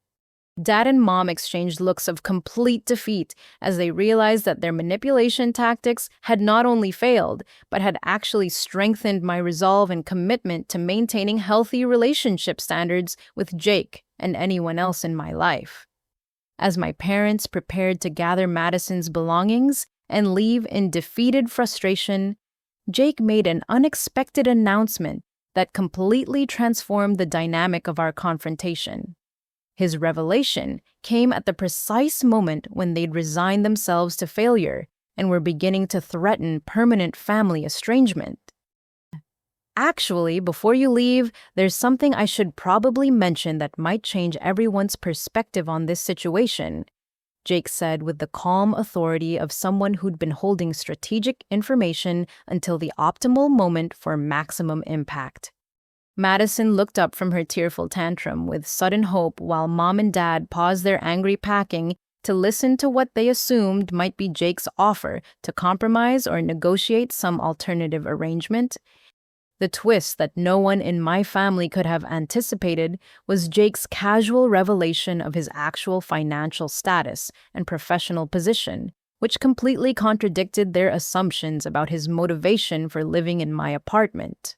Dad and Mom exchanged looks of complete defeat as they realized that their manipulation tactics had not only failed, but had actually strengthened my resolve and commitment to maintaining healthy relationship standards with Jake and anyone else in my life. As my parents prepared to gather Madison's belongings and leave in defeated frustration, Jake made an unexpected announcement that completely transformed the dynamic of our confrontation. His revelation came at the precise moment when they'd resigned themselves to failure and were beginning to threaten permanent family estrangement. Actually, before you leave, there's something I should probably mention that might change everyone's perspective on this situation, Jake said with the calm authority of someone who'd been holding strategic information until the optimal moment for maximum impact. Madison looked up from her tearful tantrum with sudden hope while Mom and Dad paused their angry packing to listen to what they assumed might be Jake's offer to compromise or negotiate some alternative arrangement. The twist that no one in my family could have anticipated was Jake's casual revelation of his actual financial status and professional position, which completely contradicted their assumptions about his motivation for living in my apartment.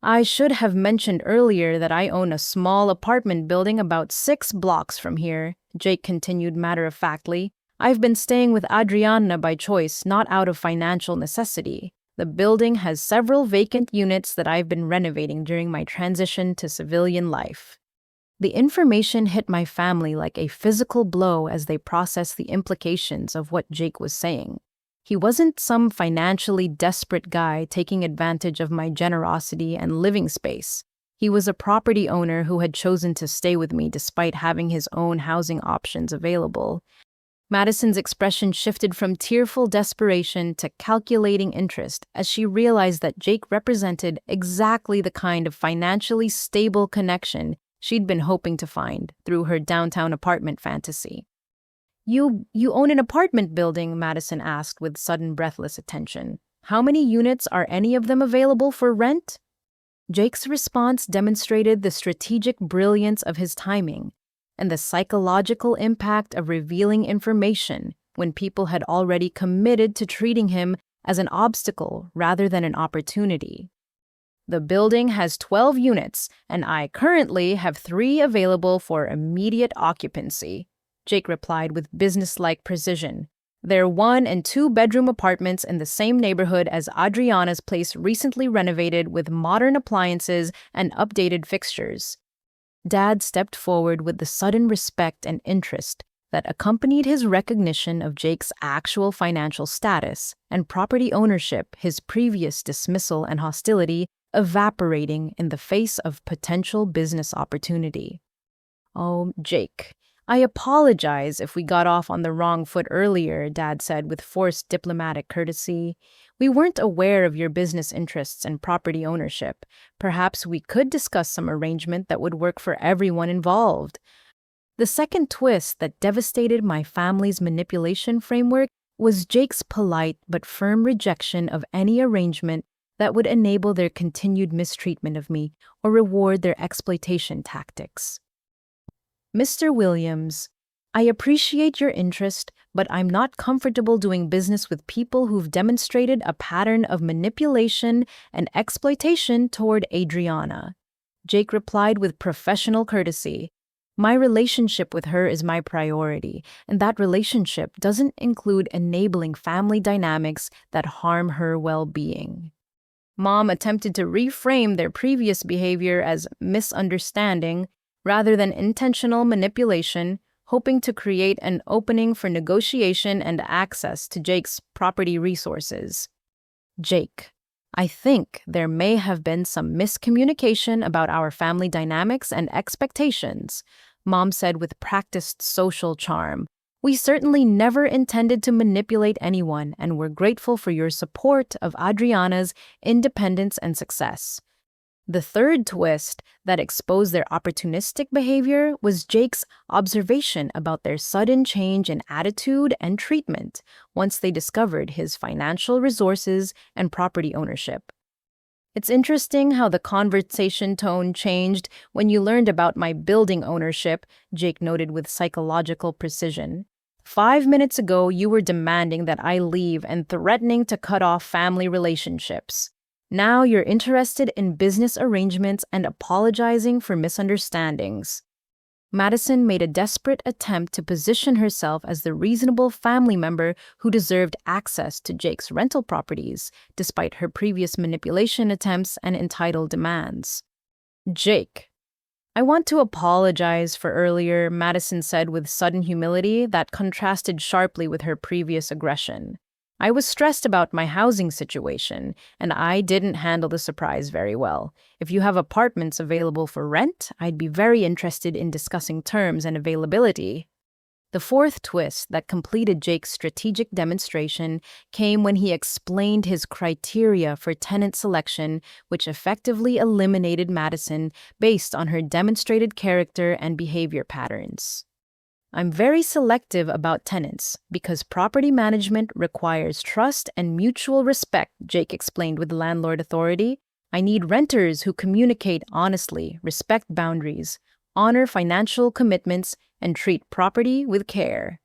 I should have mentioned earlier that I own a small apartment building about 6 blocks from here, Jake continued matter-of-factly. I've been staying with Adriana by choice, not out of financial necessity. The building has several vacant units that I've been renovating during my transition to civilian life. The information hit my family like a physical blow as they processed the implications of what Jake was saying. He wasn't some financially desperate guy taking advantage of my generosity and living space. He was a property owner who had chosen to stay with me despite having his own housing options available. Madison's expression shifted from tearful desperation to calculating interest as she realized that Jake represented exactly the kind of financially stable connection she'd been hoping to find through her downtown apartment fantasy. You own an apartment building?" Madison asked with sudden breathless attention. "How many units are any of them available for rent?" Jake's response demonstrated the strategic brilliance of his timing and the psychological impact of revealing information when people had already committed to treating him as an obstacle rather than an opportunity. "The building has 12 units, and I currently have 3 available for immediate occupancy," Jake replied with businesslike precision. "They're 1- and 2-bedroom apartments in the same neighborhood as Adriana's place, recently renovated with modern appliances and updated fixtures." Dad stepped forward with the sudden respect and interest that accompanied his recognition of Jake's actual financial status and property ownership, his previous dismissal and hostility evaporating in the face of potential business opportunity. "Oh, Jake, I apologize if we got off on the wrong foot earlier," Dad said with forced diplomatic courtesy. "We weren't aware of your business interests and property ownership. Perhaps we could discuss some arrangement that would work for everyone involved." The second twist that devastated my family's manipulation framework was Jake's polite but firm rejection of any arrangement that would enable their continued mistreatment of me or reward their exploitation tactics. "Mr. Williams, I appreciate your interest, but I'm not comfortable doing business with people who've demonstrated a pattern of manipulation and exploitation toward Adriana," Jake replied with professional courtesy. "My relationship with her is my priority, and that relationship doesn't include enabling family dynamics that harm her well-being." Mom attempted to reframe their previous behavior as misunderstanding rather than intentional manipulation, hoping to create an opening for negotiation and access to Jake's property resources. "Jake, I think there may have been some miscommunication about our family dynamics and expectations," Mom said with practiced social charm. "We certainly never intended to manipulate anyone, and we're grateful for your support of Adriana's independence and success." The third twist that exposed their opportunistic behavior was Jake's observation about their sudden change in attitude and treatment once they discovered his financial resources and property ownership. "It's interesting how the conversation tone changed when you learned about my building ownership," Jake noted with psychological precision. "5 minutes ago, you were demanding that I leave and threatening to cut off family relationships. Now you're interested in business arrangements and apologizing for misunderstandings." Madison made a desperate attempt to position herself as the reasonable family member who deserved access to Jake's rental properties, despite her previous manipulation attempts and entitled demands. "Jake, I want to apologize for earlier," Madison said with sudden humility that contrasted sharply with her previous aggression. I was stressed about my housing situation, and I didn't handle the surprise very well. If you have apartments available for rent, I'd be very interested in discussing terms and availability. The fourth twist that completed Jake's strategic demonstration came when he explained his criteria for tenant selection, which effectively eliminated Madison based on her demonstrated character and behavior patterns. I'm very selective about tenants because property management requires trust and mutual respect, Jake explained with landlord authority. I need renters who communicate honestly, respect boundaries, honor financial commitments, and treat property with care.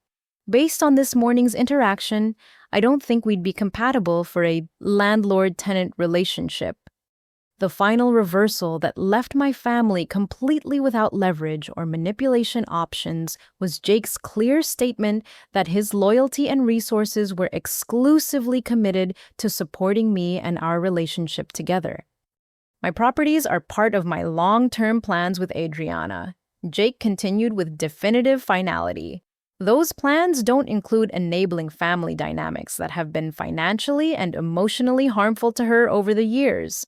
Based on this morning's interaction, I don't think we'd be compatible for a landlord-tenant relationship. The final reversal that left my family completely without leverage or manipulation options was Jake's clear statement that his loyalty and resources were exclusively committed to supporting me and our relationship together. My properties are part of my long-term plans with Adriana. Jake continued with definitive finality. Those plans don't include enabling family dynamics that have been financially and emotionally harmful to her over the years.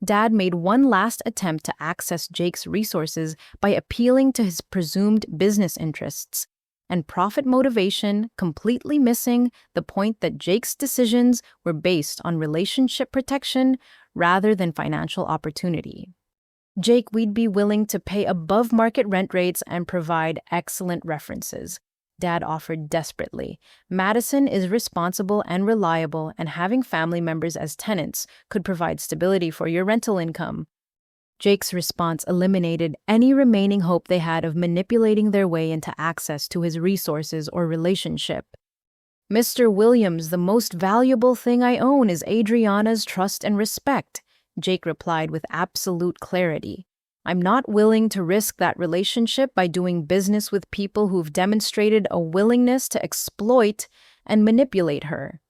Dad made one last attempt to access Jake's resources by appealing to his presumed business interests and profit motivation, completely missing the point that Jake's decisions were based on relationship protection rather than financial opportunity. Jake, we'd be willing to pay above market rent rates and provide excellent references, Dad offered desperately. Madison is responsible and reliable, and having family members as tenants could provide stability for your rental income. Jake's response eliminated any remaining hope they had of manipulating their way into access to his resources or relationship. Mr. Williams, the most valuable thing I own is Adriana's trust and respect, Jake replied with absolute clarity. I'm not willing to risk that relationship by doing business with people who've demonstrated a willingness to exploit and manipulate her.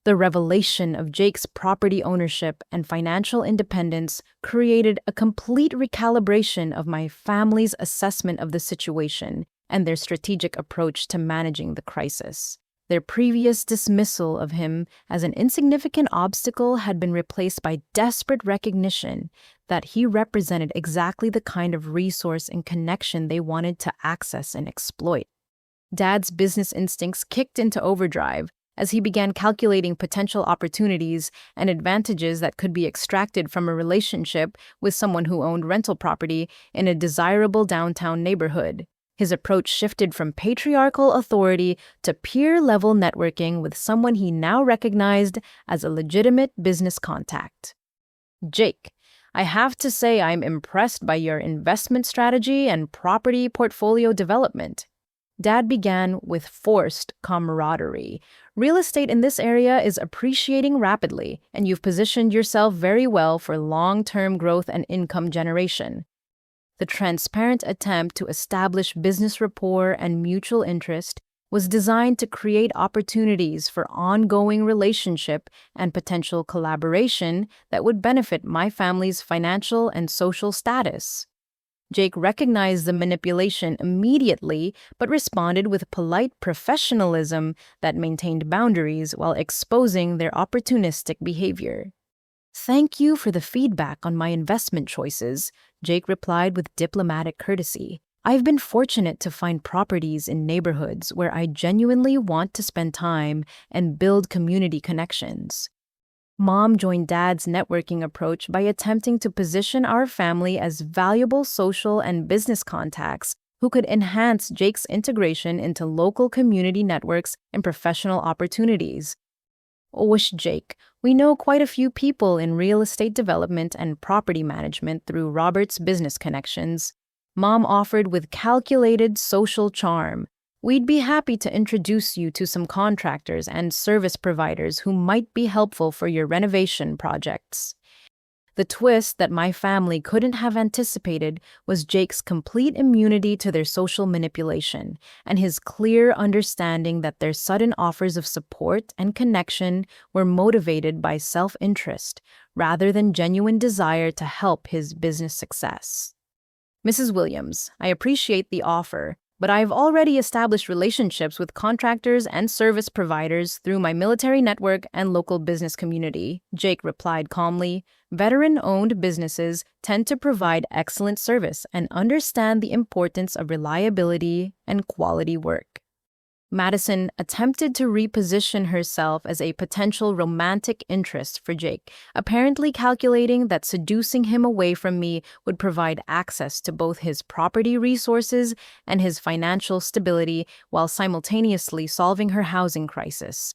The revelation of Jake's property ownership and financial independence created a complete recalibration of my family's assessment of the situation and their strategic approach to managing the crisis. Their previous dismissal of him as an insignificant obstacle had been replaced by desperate recognition that he represented exactly the kind of resource and connection they wanted to access and exploit. Dad's business instincts kicked into overdrive as he began calculating potential opportunities and advantages that could be extracted from a relationship with someone who owned rental property in a desirable downtown neighborhood. His approach shifted from patriarchal authority to peer-level networking with someone he now recognized as a legitimate business contact. Jake, I have to say I'm impressed by your investment strategy and property portfolio development. Dad began with forced camaraderie. Real estate in this area is appreciating rapidly, and you've positioned yourself very well for long-term growth and income generation. The transparent attempt to establish business rapport and mutual interest was designed to create opportunities for ongoing relationship and potential collaboration that would benefit my family's financial and social status. Jake recognized the manipulation immediately, but responded with polite professionalism that maintained boundaries while exposing their opportunistic behavior. Thank you for the feedback on my investment choices, Jake replied with diplomatic courtesy. I've been fortunate to find properties in neighborhoods where I genuinely want to spend time and build community connections. Mom joined Dad's networking approach by attempting to position our family as valuable social and business contacts who could enhance Jake's integration into local community networks and professional opportunities. Wish Jake, we know quite a few people in real estate development and property management through Robert's business connections. Mom offered with calculated social charm. We'd be happy to introduce you to some contractors and service providers who might be helpful for your renovation projects. The twist that my family couldn't have anticipated was Jake's complete immunity to their social manipulation and his clear understanding that their sudden offers of support and connection were motivated by self-interest rather than genuine desire to help his business success. Mrs. Williams, I appreciate the offer, But I've already established relationships with contractors and service providers through my military network and local business community, Jake replied calmly. Veteran-owned businesses tend to provide excellent service and understand the importance of reliability and quality work. Madison attempted to reposition herself as a potential romantic interest for Jake, apparently calculating that seducing him away from me would provide access to both his property resources and his financial stability while simultaneously solving her housing crisis.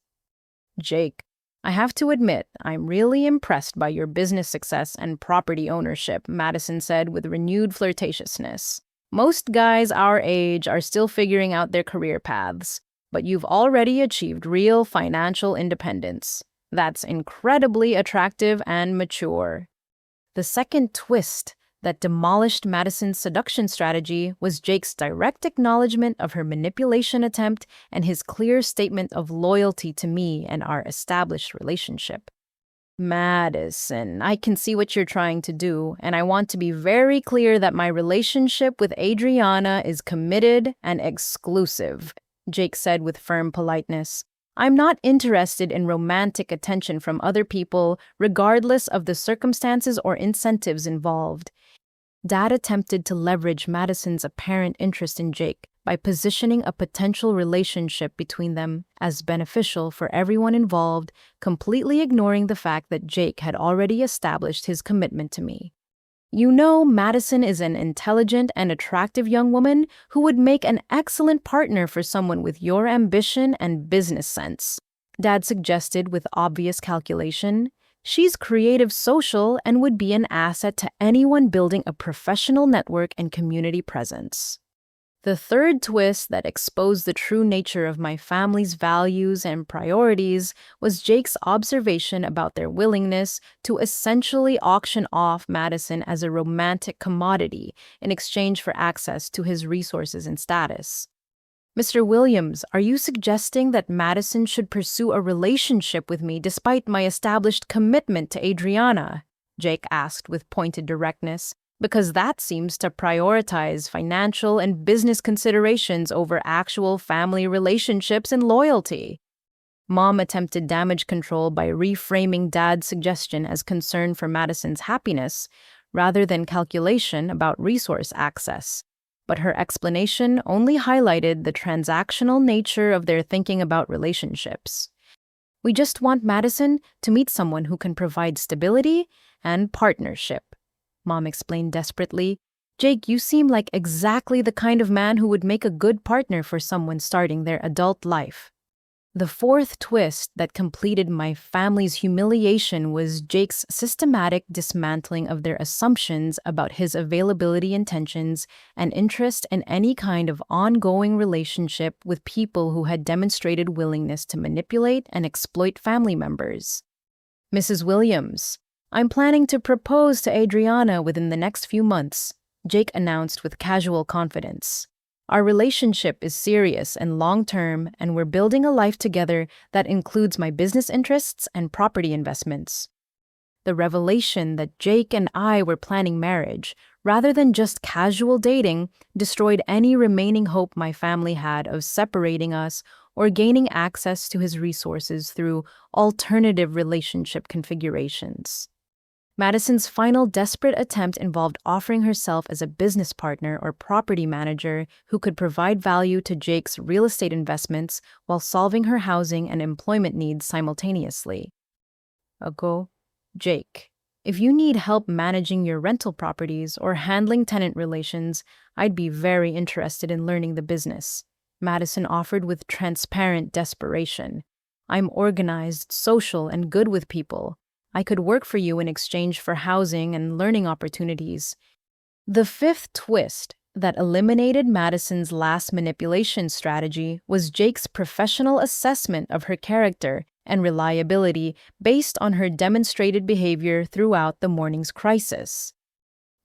Jake, I have to admit, I'm really impressed by your business success and property ownership, Madison said with renewed flirtatiousness. Most guys our age are still figuring out their career paths, but you've already achieved real financial independence. That's incredibly attractive and mature. The second twist that demolished Madison's seduction strategy was Jake's direct acknowledgement of her manipulation attempt and his clear statement of loyalty to me and our established relationship. Madison, I can see what you're trying to do, and I want to be very clear that my relationship with Adriana is committed and exclusive, Jake said with firm politeness. I'm not interested in romantic attention from other people, regardless of the circumstances or incentives involved. Dad attempted to leverage Madison's apparent interest in Jake by positioning a potential relationship between them as beneficial for everyone involved, completely ignoring the fact that Jake had already established his commitment to me. You know, Madison is an intelligent and attractive young woman who would make an excellent partner for someone with your ambition and business sense, Dad suggested with obvious calculation. She's creative, social, and would be an asset to anyone building a professional network and community presence. The third twist that exposed the true nature of my family's values and priorities was Jake's observation about their willingness to essentially auction off Madison as a romantic commodity in exchange for access to his resources and status. Mr. Williams, are you suggesting that Madison should pursue a relationship with me despite my established commitment to Adriana? Jake asked with pointed directness. Because that seems to prioritize financial and business considerations over actual family relationships and loyalty. Mom attempted damage control by reframing Dad's suggestion as concern for Madison's happiness rather than calculation about resource access. But her explanation only highlighted the transactional nature of their thinking about relationships. We just want Madison to meet someone who can provide stability and partnership, Mom explained desperately. Jake, you seem like exactly the kind of man who would make a good partner for someone starting their adult life. The fourth twist that completed my family's humiliation was Jake's systematic dismantling of their assumptions about his availability intentions and interest in any kind of ongoing relationship with people who had demonstrated willingness to manipulate and exploit family members. Mrs. Williams, I'm planning to propose to Adriana within the next few months, Jake announced with casual confidence. Our relationship is serious and long-term, and we're building a life together that includes my business interests and property investments. The revelation that Jake and I were planning marriage, rather than just casual dating, destroyed any remaining hope my family had of separating us or gaining access to his resources through alternative relationship configurations. Madison's final desperate attempt involved offering herself as a business partner or property manager who could provide value to Jake's real estate investments while solving her housing and employment needs simultaneously. Jake, if you need help managing your rental properties or handling tenant relations, I'd be very interested in learning the business, Madison offered with transparent desperation. I'm organized, social, and good with people. I could work for you in exchange for housing and learning opportunities. The fifth twist that eliminated Madison's last manipulation strategy was Jake's professional assessment of her character and reliability based on her demonstrated behavior throughout the morning's crisis.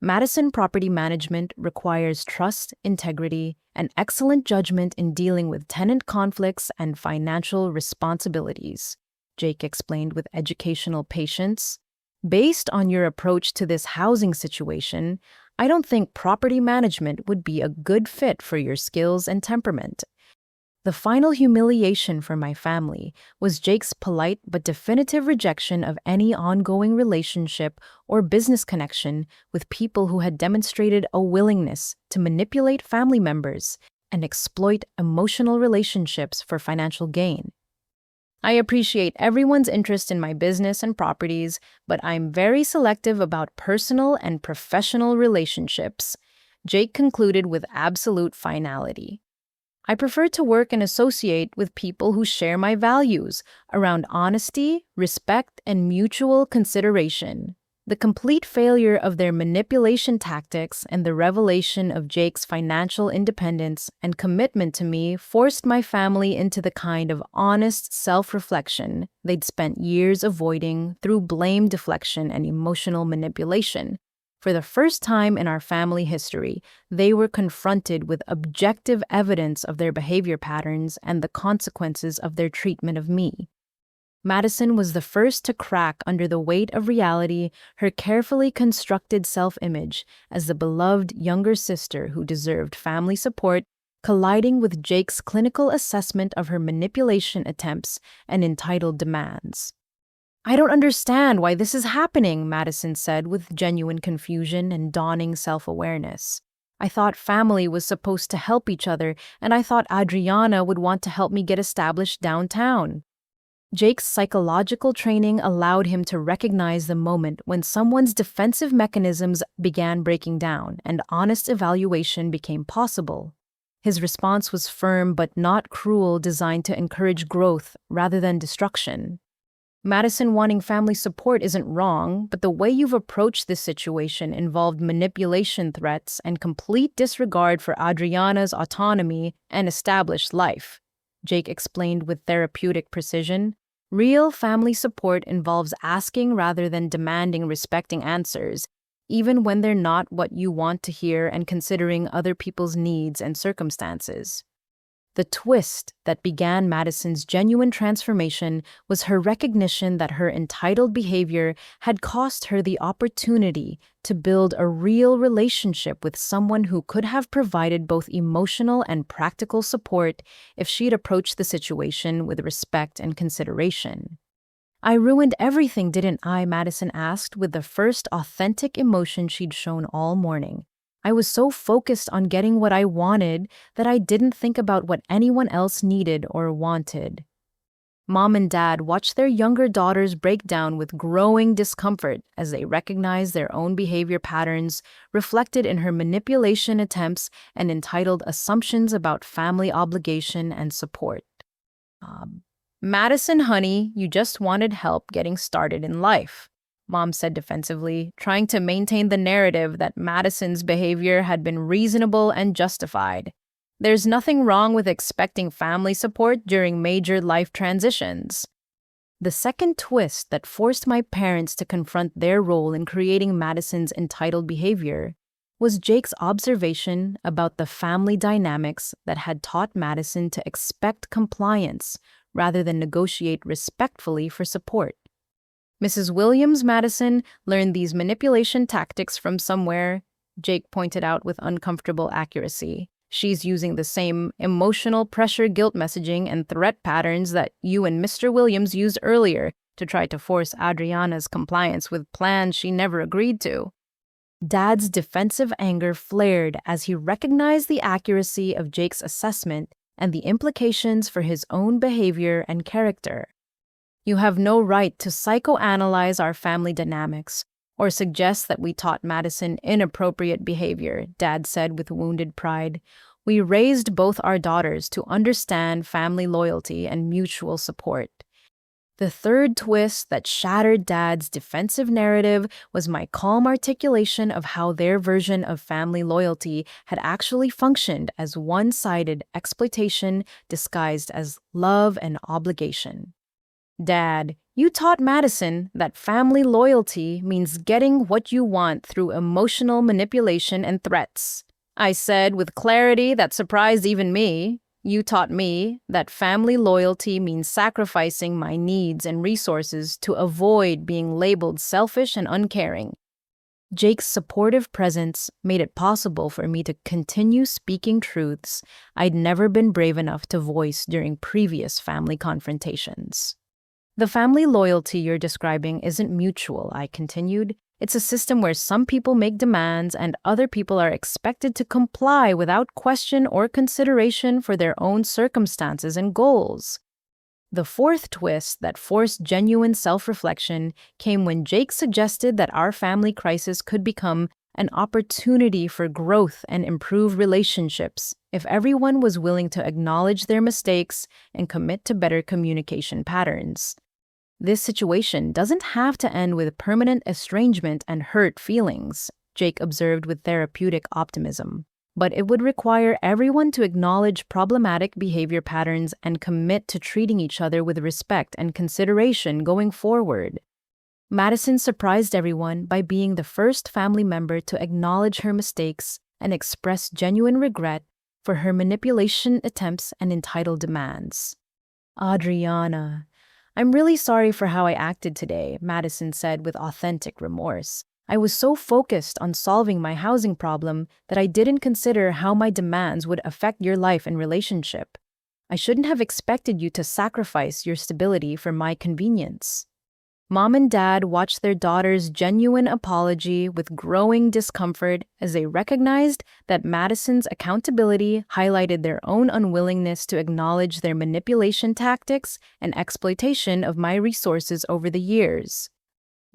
Madison Property Management requires trust, integrity, and excellent judgment in dealing with tenant conflicts and financial responsibilities, Jake explained with educational patience. Based on your approach to this housing situation, I don't think property management would be a good fit for your skills and temperament. The final humiliation for my family was Jake's polite but definitive rejection of any ongoing relationship or business connection with people who had demonstrated a willingness to manipulate family members and exploit emotional relationships for financial gain. I appreciate everyone's interest in my business and properties, but I'm very selective about personal and professional relationships, Jake concluded with absolute finality. I prefer to work and associate with people who share my values around honesty, respect, and mutual consideration. The complete failure of their manipulation tactics and the revelation of Jake's financial independence and commitment to me forced my family into the kind of honest self-reflection they'd spent years avoiding through blame deflection and emotional manipulation. For the first time in our family history, they were confronted with objective evidence of their behavior patterns and the consequences of their treatment of me. Madison was the first to crack under the weight of reality, her carefully constructed self-image as the beloved younger sister who deserved family support, colliding with Jake's clinical assessment of her manipulation attempts and entitled demands. "I don't understand why this is happening," Madison said with genuine confusion and dawning self-awareness. "I thought family was supposed to help each other, and I thought Adriana would want to help me get established downtown." Jake's psychological training allowed him to recognize the moment when someone's defensive mechanisms began breaking down and honest evaluation became possible. His response was firm but not cruel, designed to encourage growth rather than destruction. "Madison wanting family support isn't wrong, but the way you've approached this situation involved manipulation threats and complete disregard for Adriana's autonomy and established life," Jake explained with therapeutic precision. "Real family support involves asking rather than demanding respecting answers, even when they're not what you want to hear, and considering other people's needs and circumstances." The twist that began Madison's genuine transformation was her recognition that her entitled behavior had cost her the opportunity to build a real relationship with someone who could have provided both emotional and practical support if she'd approached the situation with respect and consideration. "I ruined everything, didn't I?" Madison asked with the first authentic emotion she'd shown all morning. "I was so focused on getting what I wanted that I didn't think about what anyone else needed or wanted." Mom and Dad watched their younger daughters break down with growing discomfort as they recognized their own behavior patterns reflected in her manipulation attempts and entitled assumptions about family obligation and support. "Madison, honey, you just wanted help getting started in life," Mom said defensively, trying to maintain the narrative that Madison's behavior had been reasonable and justified. "There's nothing wrong with expecting family support during major life transitions." The second twist that forced my parents to confront their role in creating Madison's entitled behavior was Jake's observation about the family dynamics that had taught Madison to expect compliance rather than negotiate respectfully for support. "Mrs. Williams Madison learned these manipulation tactics from somewhere," Jake pointed out with uncomfortable accuracy. "She's using the same emotional pressure guilt messaging and threat patterns that you and Mr. Williams used earlier to try to force Adriana's compliance with plans she never agreed to." Dad's defensive anger flared as he recognized the accuracy of Jake's assessment and the implications for his own behavior and character. "You have no right to psychoanalyze our family dynamics or suggest that we taught Madison inappropriate behavior," Dad said with wounded pride. "We raised both our daughters to understand family loyalty and mutual support." The third twist that shattered Dad's defensive narrative was my calm articulation of how their version of family loyalty had actually functioned as one-sided exploitation disguised as love and obligation. "Dad, you taught Madison that family loyalty means getting what you want through emotional manipulation and threats," I said with clarity that surprised even me. "You taught me that family loyalty means sacrificing my needs and resources to avoid being labeled selfish and uncaring." Jake's supportive presence made it possible for me to continue speaking truths I'd never been brave enough to voice during previous family confrontations. The family loyalty you're describing isn't mutual, I continued. It's a system where some people make demands and other people are expected to comply without question or consideration for their own circumstances and goals. The fourth twist that forced genuine self-reflection came when Jake suggested that our family crisis could become an opportunity for growth and improved relationships if everyone was willing to acknowledge their mistakes and commit to better communication patterns. This situation doesn't have to end with permanent estrangement and hurt feelings, Jake observed with therapeutic optimism. But it would require everyone to acknowledge problematic behavior patterns and commit to treating each other with respect and consideration going forward. Madison surprised everyone by being the first family member to acknowledge her mistakes and express genuine regret for her manipulation attempts and entitled demands. Adriana, I'm really sorry for how I acted today, Madison said with authentic remorse. I was so focused on solving my housing problem that I didn't consider how my demands would affect your life and relationship. I shouldn't have expected you to sacrifice your stability for my convenience. Mom and Dad watched their daughter's genuine apology with growing discomfort as they recognized that Madison's accountability highlighted their own unwillingness to acknowledge their manipulation tactics and exploitation of my resources over the years.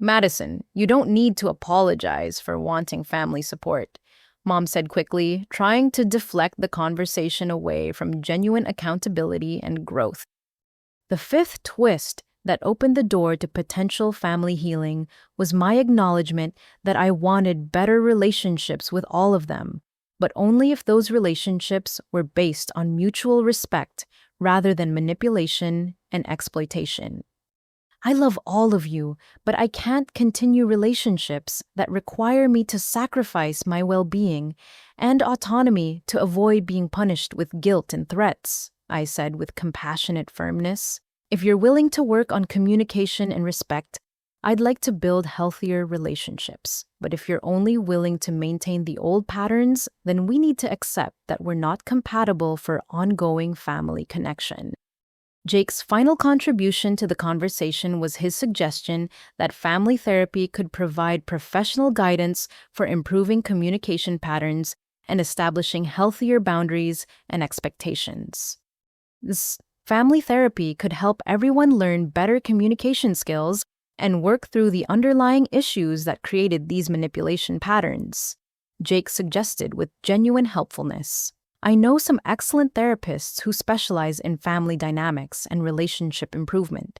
Madison, you don't need to apologize for wanting family support, Mom said quickly, trying to deflect the conversation away from genuine accountability and growth. The fifth twist that opened the door to potential family healing was my acknowledgement that I wanted better relationships with all of them, but only if those relationships were based on mutual respect rather than manipulation and exploitation. I love all of you, but I can't continue relationships that require me to sacrifice my well-being and autonomy to avoid being punished with guilt and threats, I said with compassionate firmness. If you're willing to work on communication and respect, I'd like to build healthier relationships. But if you're only willing to maintain the old patterns, then we need to accept that we're not compatible for ongoing family connection. Jake's final contribution to the conversation was his suggestion that family therapy could provide professional guidance for improving communication patterns and establishing healthier boundaries and expectations. This family therapy could help everyone learn better communication skills and work through the underlying issues that created these manipulation patterns, Jake suggested with genuine helpfulness. I know some excellent therapists who specialize in family dynamics and relationship improvement.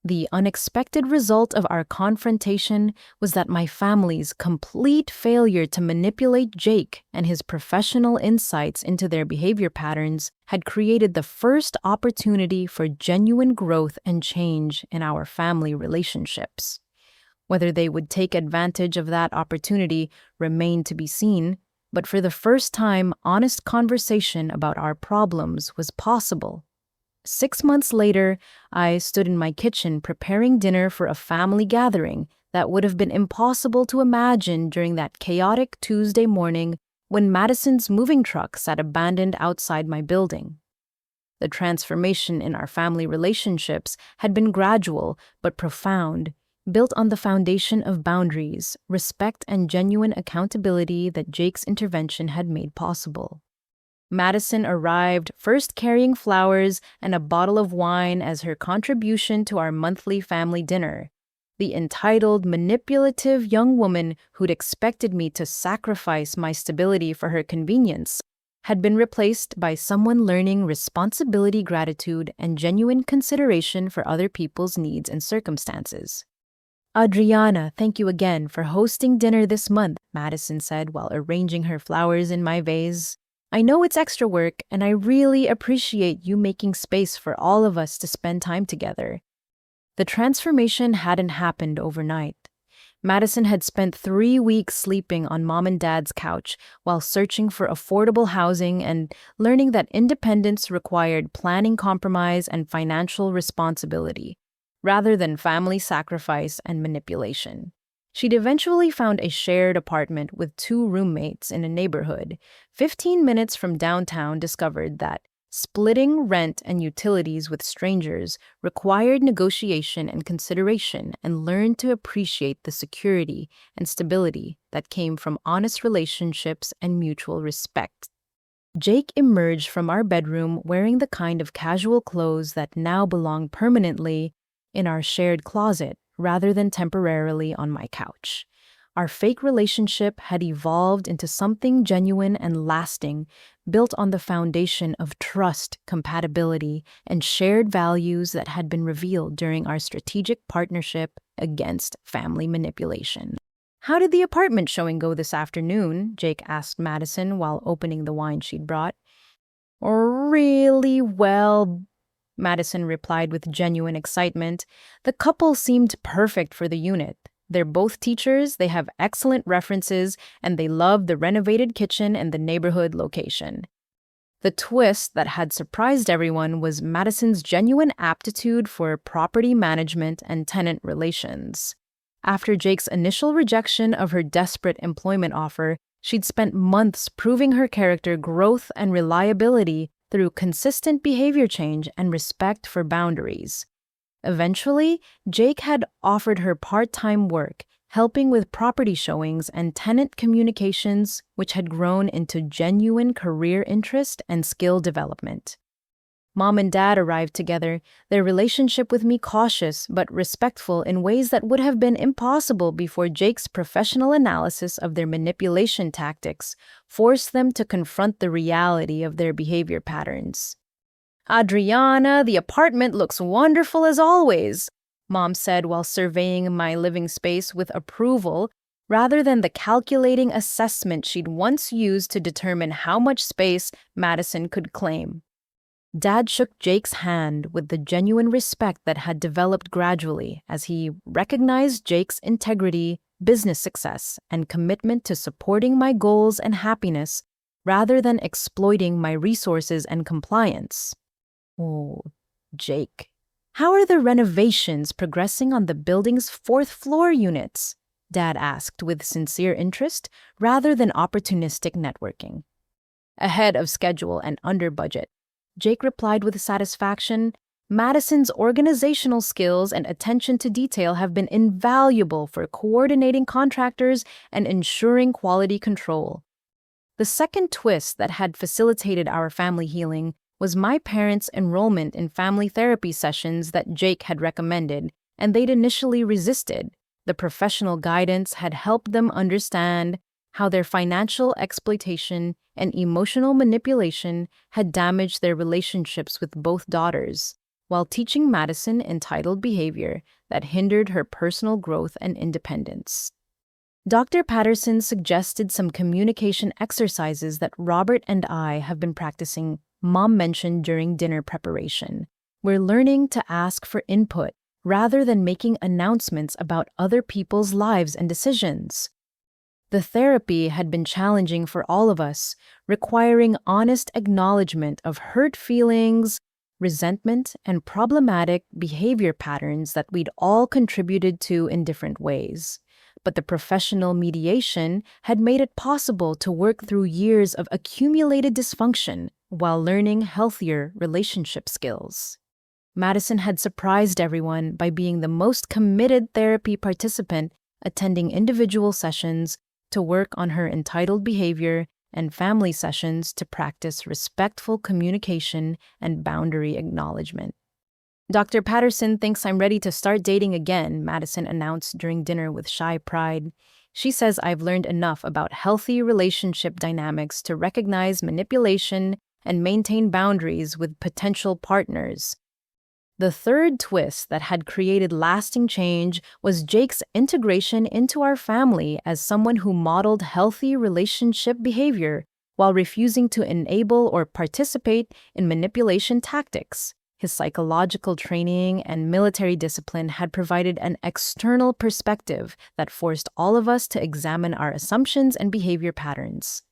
The unexpected result of our confrontation was that my family's complete failure to manipulate Jake and his professional insights into their behavior patterns had created the first opportunity for genuine growth and change in our family relationships. Whether they would take advantage of that opportunity remained to be seen, but for the first time, honest conversation about our problems was possible. 6 months later, I stood in my kitchen preparing dinner for a family gathering that would have been impossible to imagine during that chaotic Tuesday morning when Madison's moving truck sat abandoned outside my building. The transformation in our family relationships had been gradual but profound, built on the foundation of boundaries, respect, and genuine accountability that Jake's intervention had made possible. Madison arrived, first carrying flowers and a bottle of wine as her contribution to our monthly family dinner. The entitled, manipulative young woman who'd expected me to sacrifice my stability for her convenience had been replaced by someone learning responsibility, gratitude, and genuine consideration for other people's needs and circumstances. Adriana, thank you again for hosting dinner this month, Madison said while arranging her flowers in my vase. I know it's extra work, and I really appreciate you making space for all of us to spend time together. The transformation hadn't happened overnight. Madison had spent 3 weeks sleeping on Mom and Dad's couch while searching for affordable housing and learning that independence required planning, compromise, and financial responsibility, rather than family sacrifice and manipulation. She'd eventually found a shared apartment with two roommates in a neighborhood 15 minutes from downtown, discovered that splitting rent and utilities with strangers required negotiation and consideration, and learned to appreciate the security and stability that came from honest relationships and mutual respect. Jake emerged from our bedroom wearing the kind of casual clothes that now belong permanently in our shared closet rather than temporarily on my couch. Our fake relationship had evolved into something genuine and lasting, built on the foundation of trust, compatibility, and shared values that had been revealed during our strategic partnership against family manipulation. "How did the apartment showing go this afternoon?" Jake asked Madison while opening the wine she'd brought. "Really well," Madison replied with genuine excitement. "The couple seemed perfect for the unit. They're both teachers, they have excellent references, and they love the renovated kitchen and the neighborhood location." The twist that had surprised everyone was Madison's genuine aptitude for property management and tenant relations. After Jake's initial rejection of her desperate employment offer, she'd spent months proving her character growth and reliability through consistent behavior change and respect for boundaries. Eventually, Jake had offered her part-time work, helping with property showings and tenant communications, which had grown into genuine career interest and skill development. Mom and Dad arrived together, their relationship with me cautious but respectful in ways that would have been impossible before Jake's professional analysis of their manipulation tactics forced them to confront the reality of their behavior patterns. "Adriana, the apartment looks wonderful as always," Mom said while surveying my living space with approval, rather than the calculating assessment she'd once used to determine how much space Madison could claim. Dad shook Jake's hand with the genuine respect that had developed gradually as he recognized Jake's integrity, business success, and commitment to supporting my goals and happiness rather than exploiting my resources and compliance. "Oh, Jake, how are the renovations progressing on the building's fourth-floor units?" Dad asked with sincere interest rather than opportunistic networking. "Ahead of schedule and under budget," Jake replied with satisfaction. "Madison's organizational skills and attention to detail have been invaluable for coordinating contractors and ensuring quality control." The second twist that had facilitated our family healing was my parents' enrollment in family therapy sessions that Jake had recommended, and they'd initially resisted. The professional guidance had helped them understand how their financial exploitation and emotional manipulation had damaged their relationships with both daughters, while teaching Madison entitled behavior that hindered her personal growth and independence. Dr. Patterson suggested some communication exercises that Robert and I have been practicing. Mom mentioned during dinner preparation. "We're learning to ask for input rather than making announcements about other people's lives and decisions." The therapy had been challenging for all of us, requiring honest acknowledgement of hurt feelings, resentment, and problematic behavior patterns that we'd all contributed to in different ways. But the professional mediation had made it possible to work through years of accumulated dysfunction while learning healthier relationship skills. Madison had surprised everyone by being the most committed therapy participant, attending individual sessions to work on her entitled behavior and family sessions to practice respectful communication and boundary acknowledgement. "Dr. Patterson thinks I'm ready to start dating again," Madison announced during dinner with shy pride. "She says I've learned enough about healthy relationship dynamics to recognize manipulation and maintain boundaries with potential partners." The third twist that had created lasting change was Jake's integration into our family as someone who modeled healthy relationship behavior while refusing to enable or participate in manipulation tactics. His psychological training and military discipline had provided an external perspective that forced all of us to examine our assumptions and behavior patterns.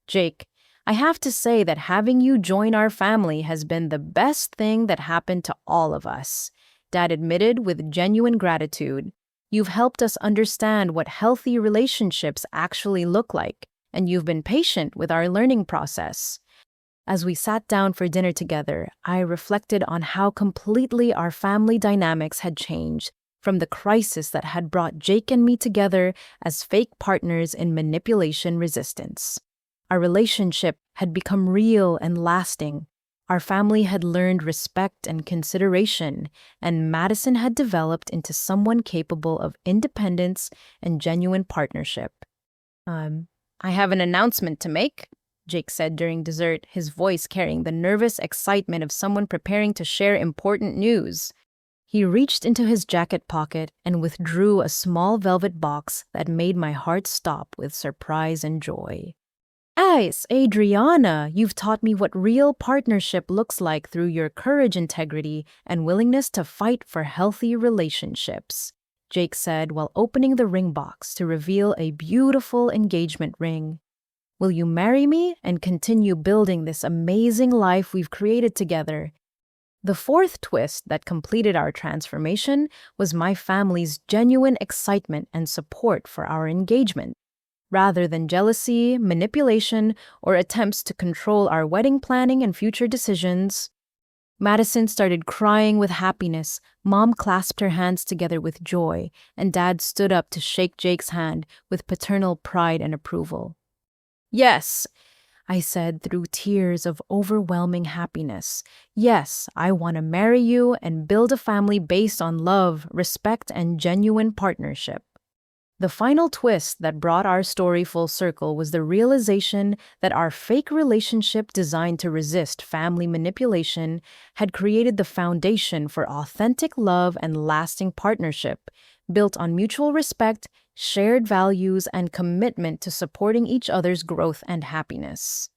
"Jake, I have to say that having you join our family has been the best thing that happened to all of us," Dad admitted with genuine gratitude. You've helped us understand what healthy relationships actually look like, and you've been patient with our learning process. As we sat down for dinner together, I reflected on how completely our family dynamics had changed from the crisis that had brought Jake and me together as fake partners in manipulation resistance. Our relationship had become real and lasting. Our family had learned respect and consideration, and Madison had developed into someone capable of independence and genuine partnership. I have an announcement to make, Jake said during dessert, his voice carrying the nervous excitement of someone preparing to share important news. He reached into his jacket pocket and withdrew a small velvet box that made my heart stop with surprise and joy. It's Adriana, you've taught me what real partnership looks like through your courage, integrity, and willingness to fight for healthy relationships, Jake said while opening the ring box to reveal a beautiful engagement ring. Will you marry me and continue building this amazing life we've created together? The fourth twist that completed our transformation was my family's genuine excitement and support for our engagement. Rather than jealousy, manipulation, or attempts to control our wedding planning and future decisions, Madison started crying with happiness, Mom clasped her hands together with joy, and Dad stood up to shake Jake's hand with paternal pride and approval. Yes, I said through tears of overwhelming happiness. Yes, I want to marry you and build a family based on love, respect, and genuine partnership. The final twist that brought our story full circle was the realization that our fake relationship designed to resist family manipulation had created the foundation for authentic love and lasting partnership, built on mutual respect, shared values, and commitment to supporting each other's growth and happiness.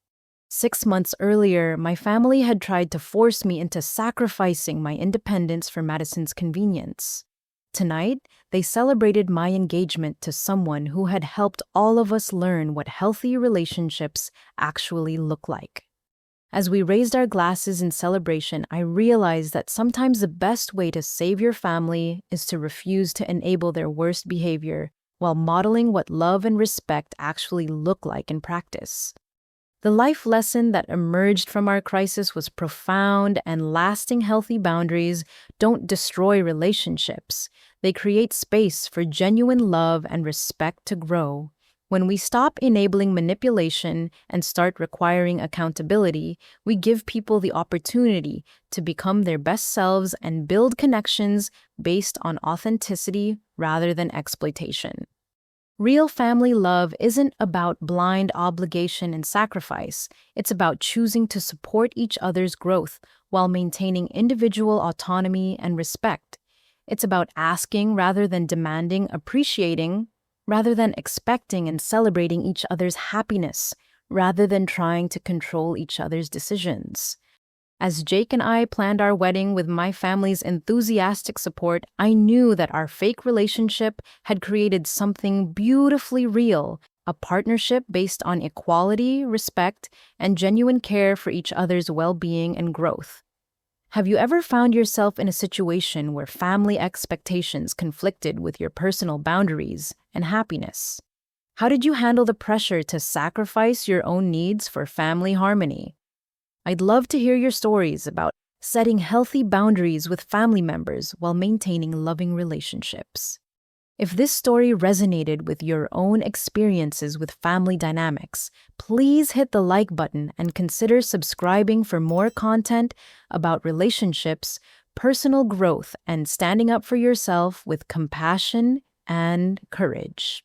6 months earlier, my family had tried to force me into sacrificing my independence for Madison's convenience. Tonight, they celebrated my engagement to someone who had helped all of us learn what healthy relationships actually look like. As we raised our glasses in celebration, I realized that sometimes the best way to save your family is to refuse to enable their worst behavior while modeling what love and respect actually look like in practice. The life lesson that emerged from our crisis was profound and lasting. Healthy boundaries don't destroy relationships. They create space for genuine love and respect to grow. When we stop enabling manipulation and start requiring accountability, we give people the opportunity to become their best selves and build connections based on authenticity rather than exploitation. Real family love isn't about blind obligation and sacrifice. It's about choosing to support each other's growth while maintaining individual autonomy and respect. It's about asking rather than demanding, appreciating rather than expecting, and celebrating each other's happiness rather than trying to control each other's decisions. As Jake and I planned our wedding with my family's enthusiastic support, I knew that our fake relationship had created something beautifully real, a partnership based on equality, respect, and genuine care for each other's well-being and growth. Have you ever found yourself in a situation where family expectations conflicted with your personal boundaries and happiness? How did you handle the pressure to sacrifice your own needs for family harmony? I'd love to hear your stories about setting healthy boundaries with family members while maintaining loving relationships. If this story resonated with your own experiences with family dynamics, please hit the like button and consider subscribing for more content about relationships, personal growth, and standing up for yourself with compassion and courage.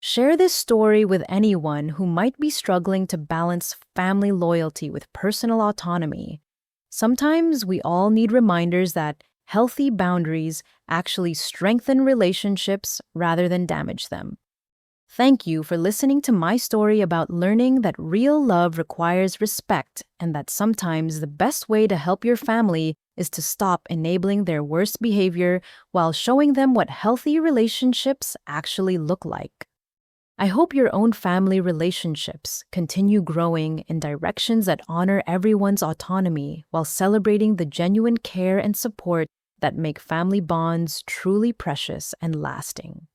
Share this story with anyone who might be struggling to balance family loyalty with personal autonomy. Sometimes we all need reminders that healthy boundaries actually strengthen relationships rather than damage them. Thank you for listening to my story about learning that real love requires respect and that sometimes the best way to help your family is to stop enabling their worst behavior while showing them what healthy relationships actually look like. I hope your own family relationships continue growing in directions that honor everyone's autonomy while celebrating the genuine care and support that make family bonds truly precious and lasting.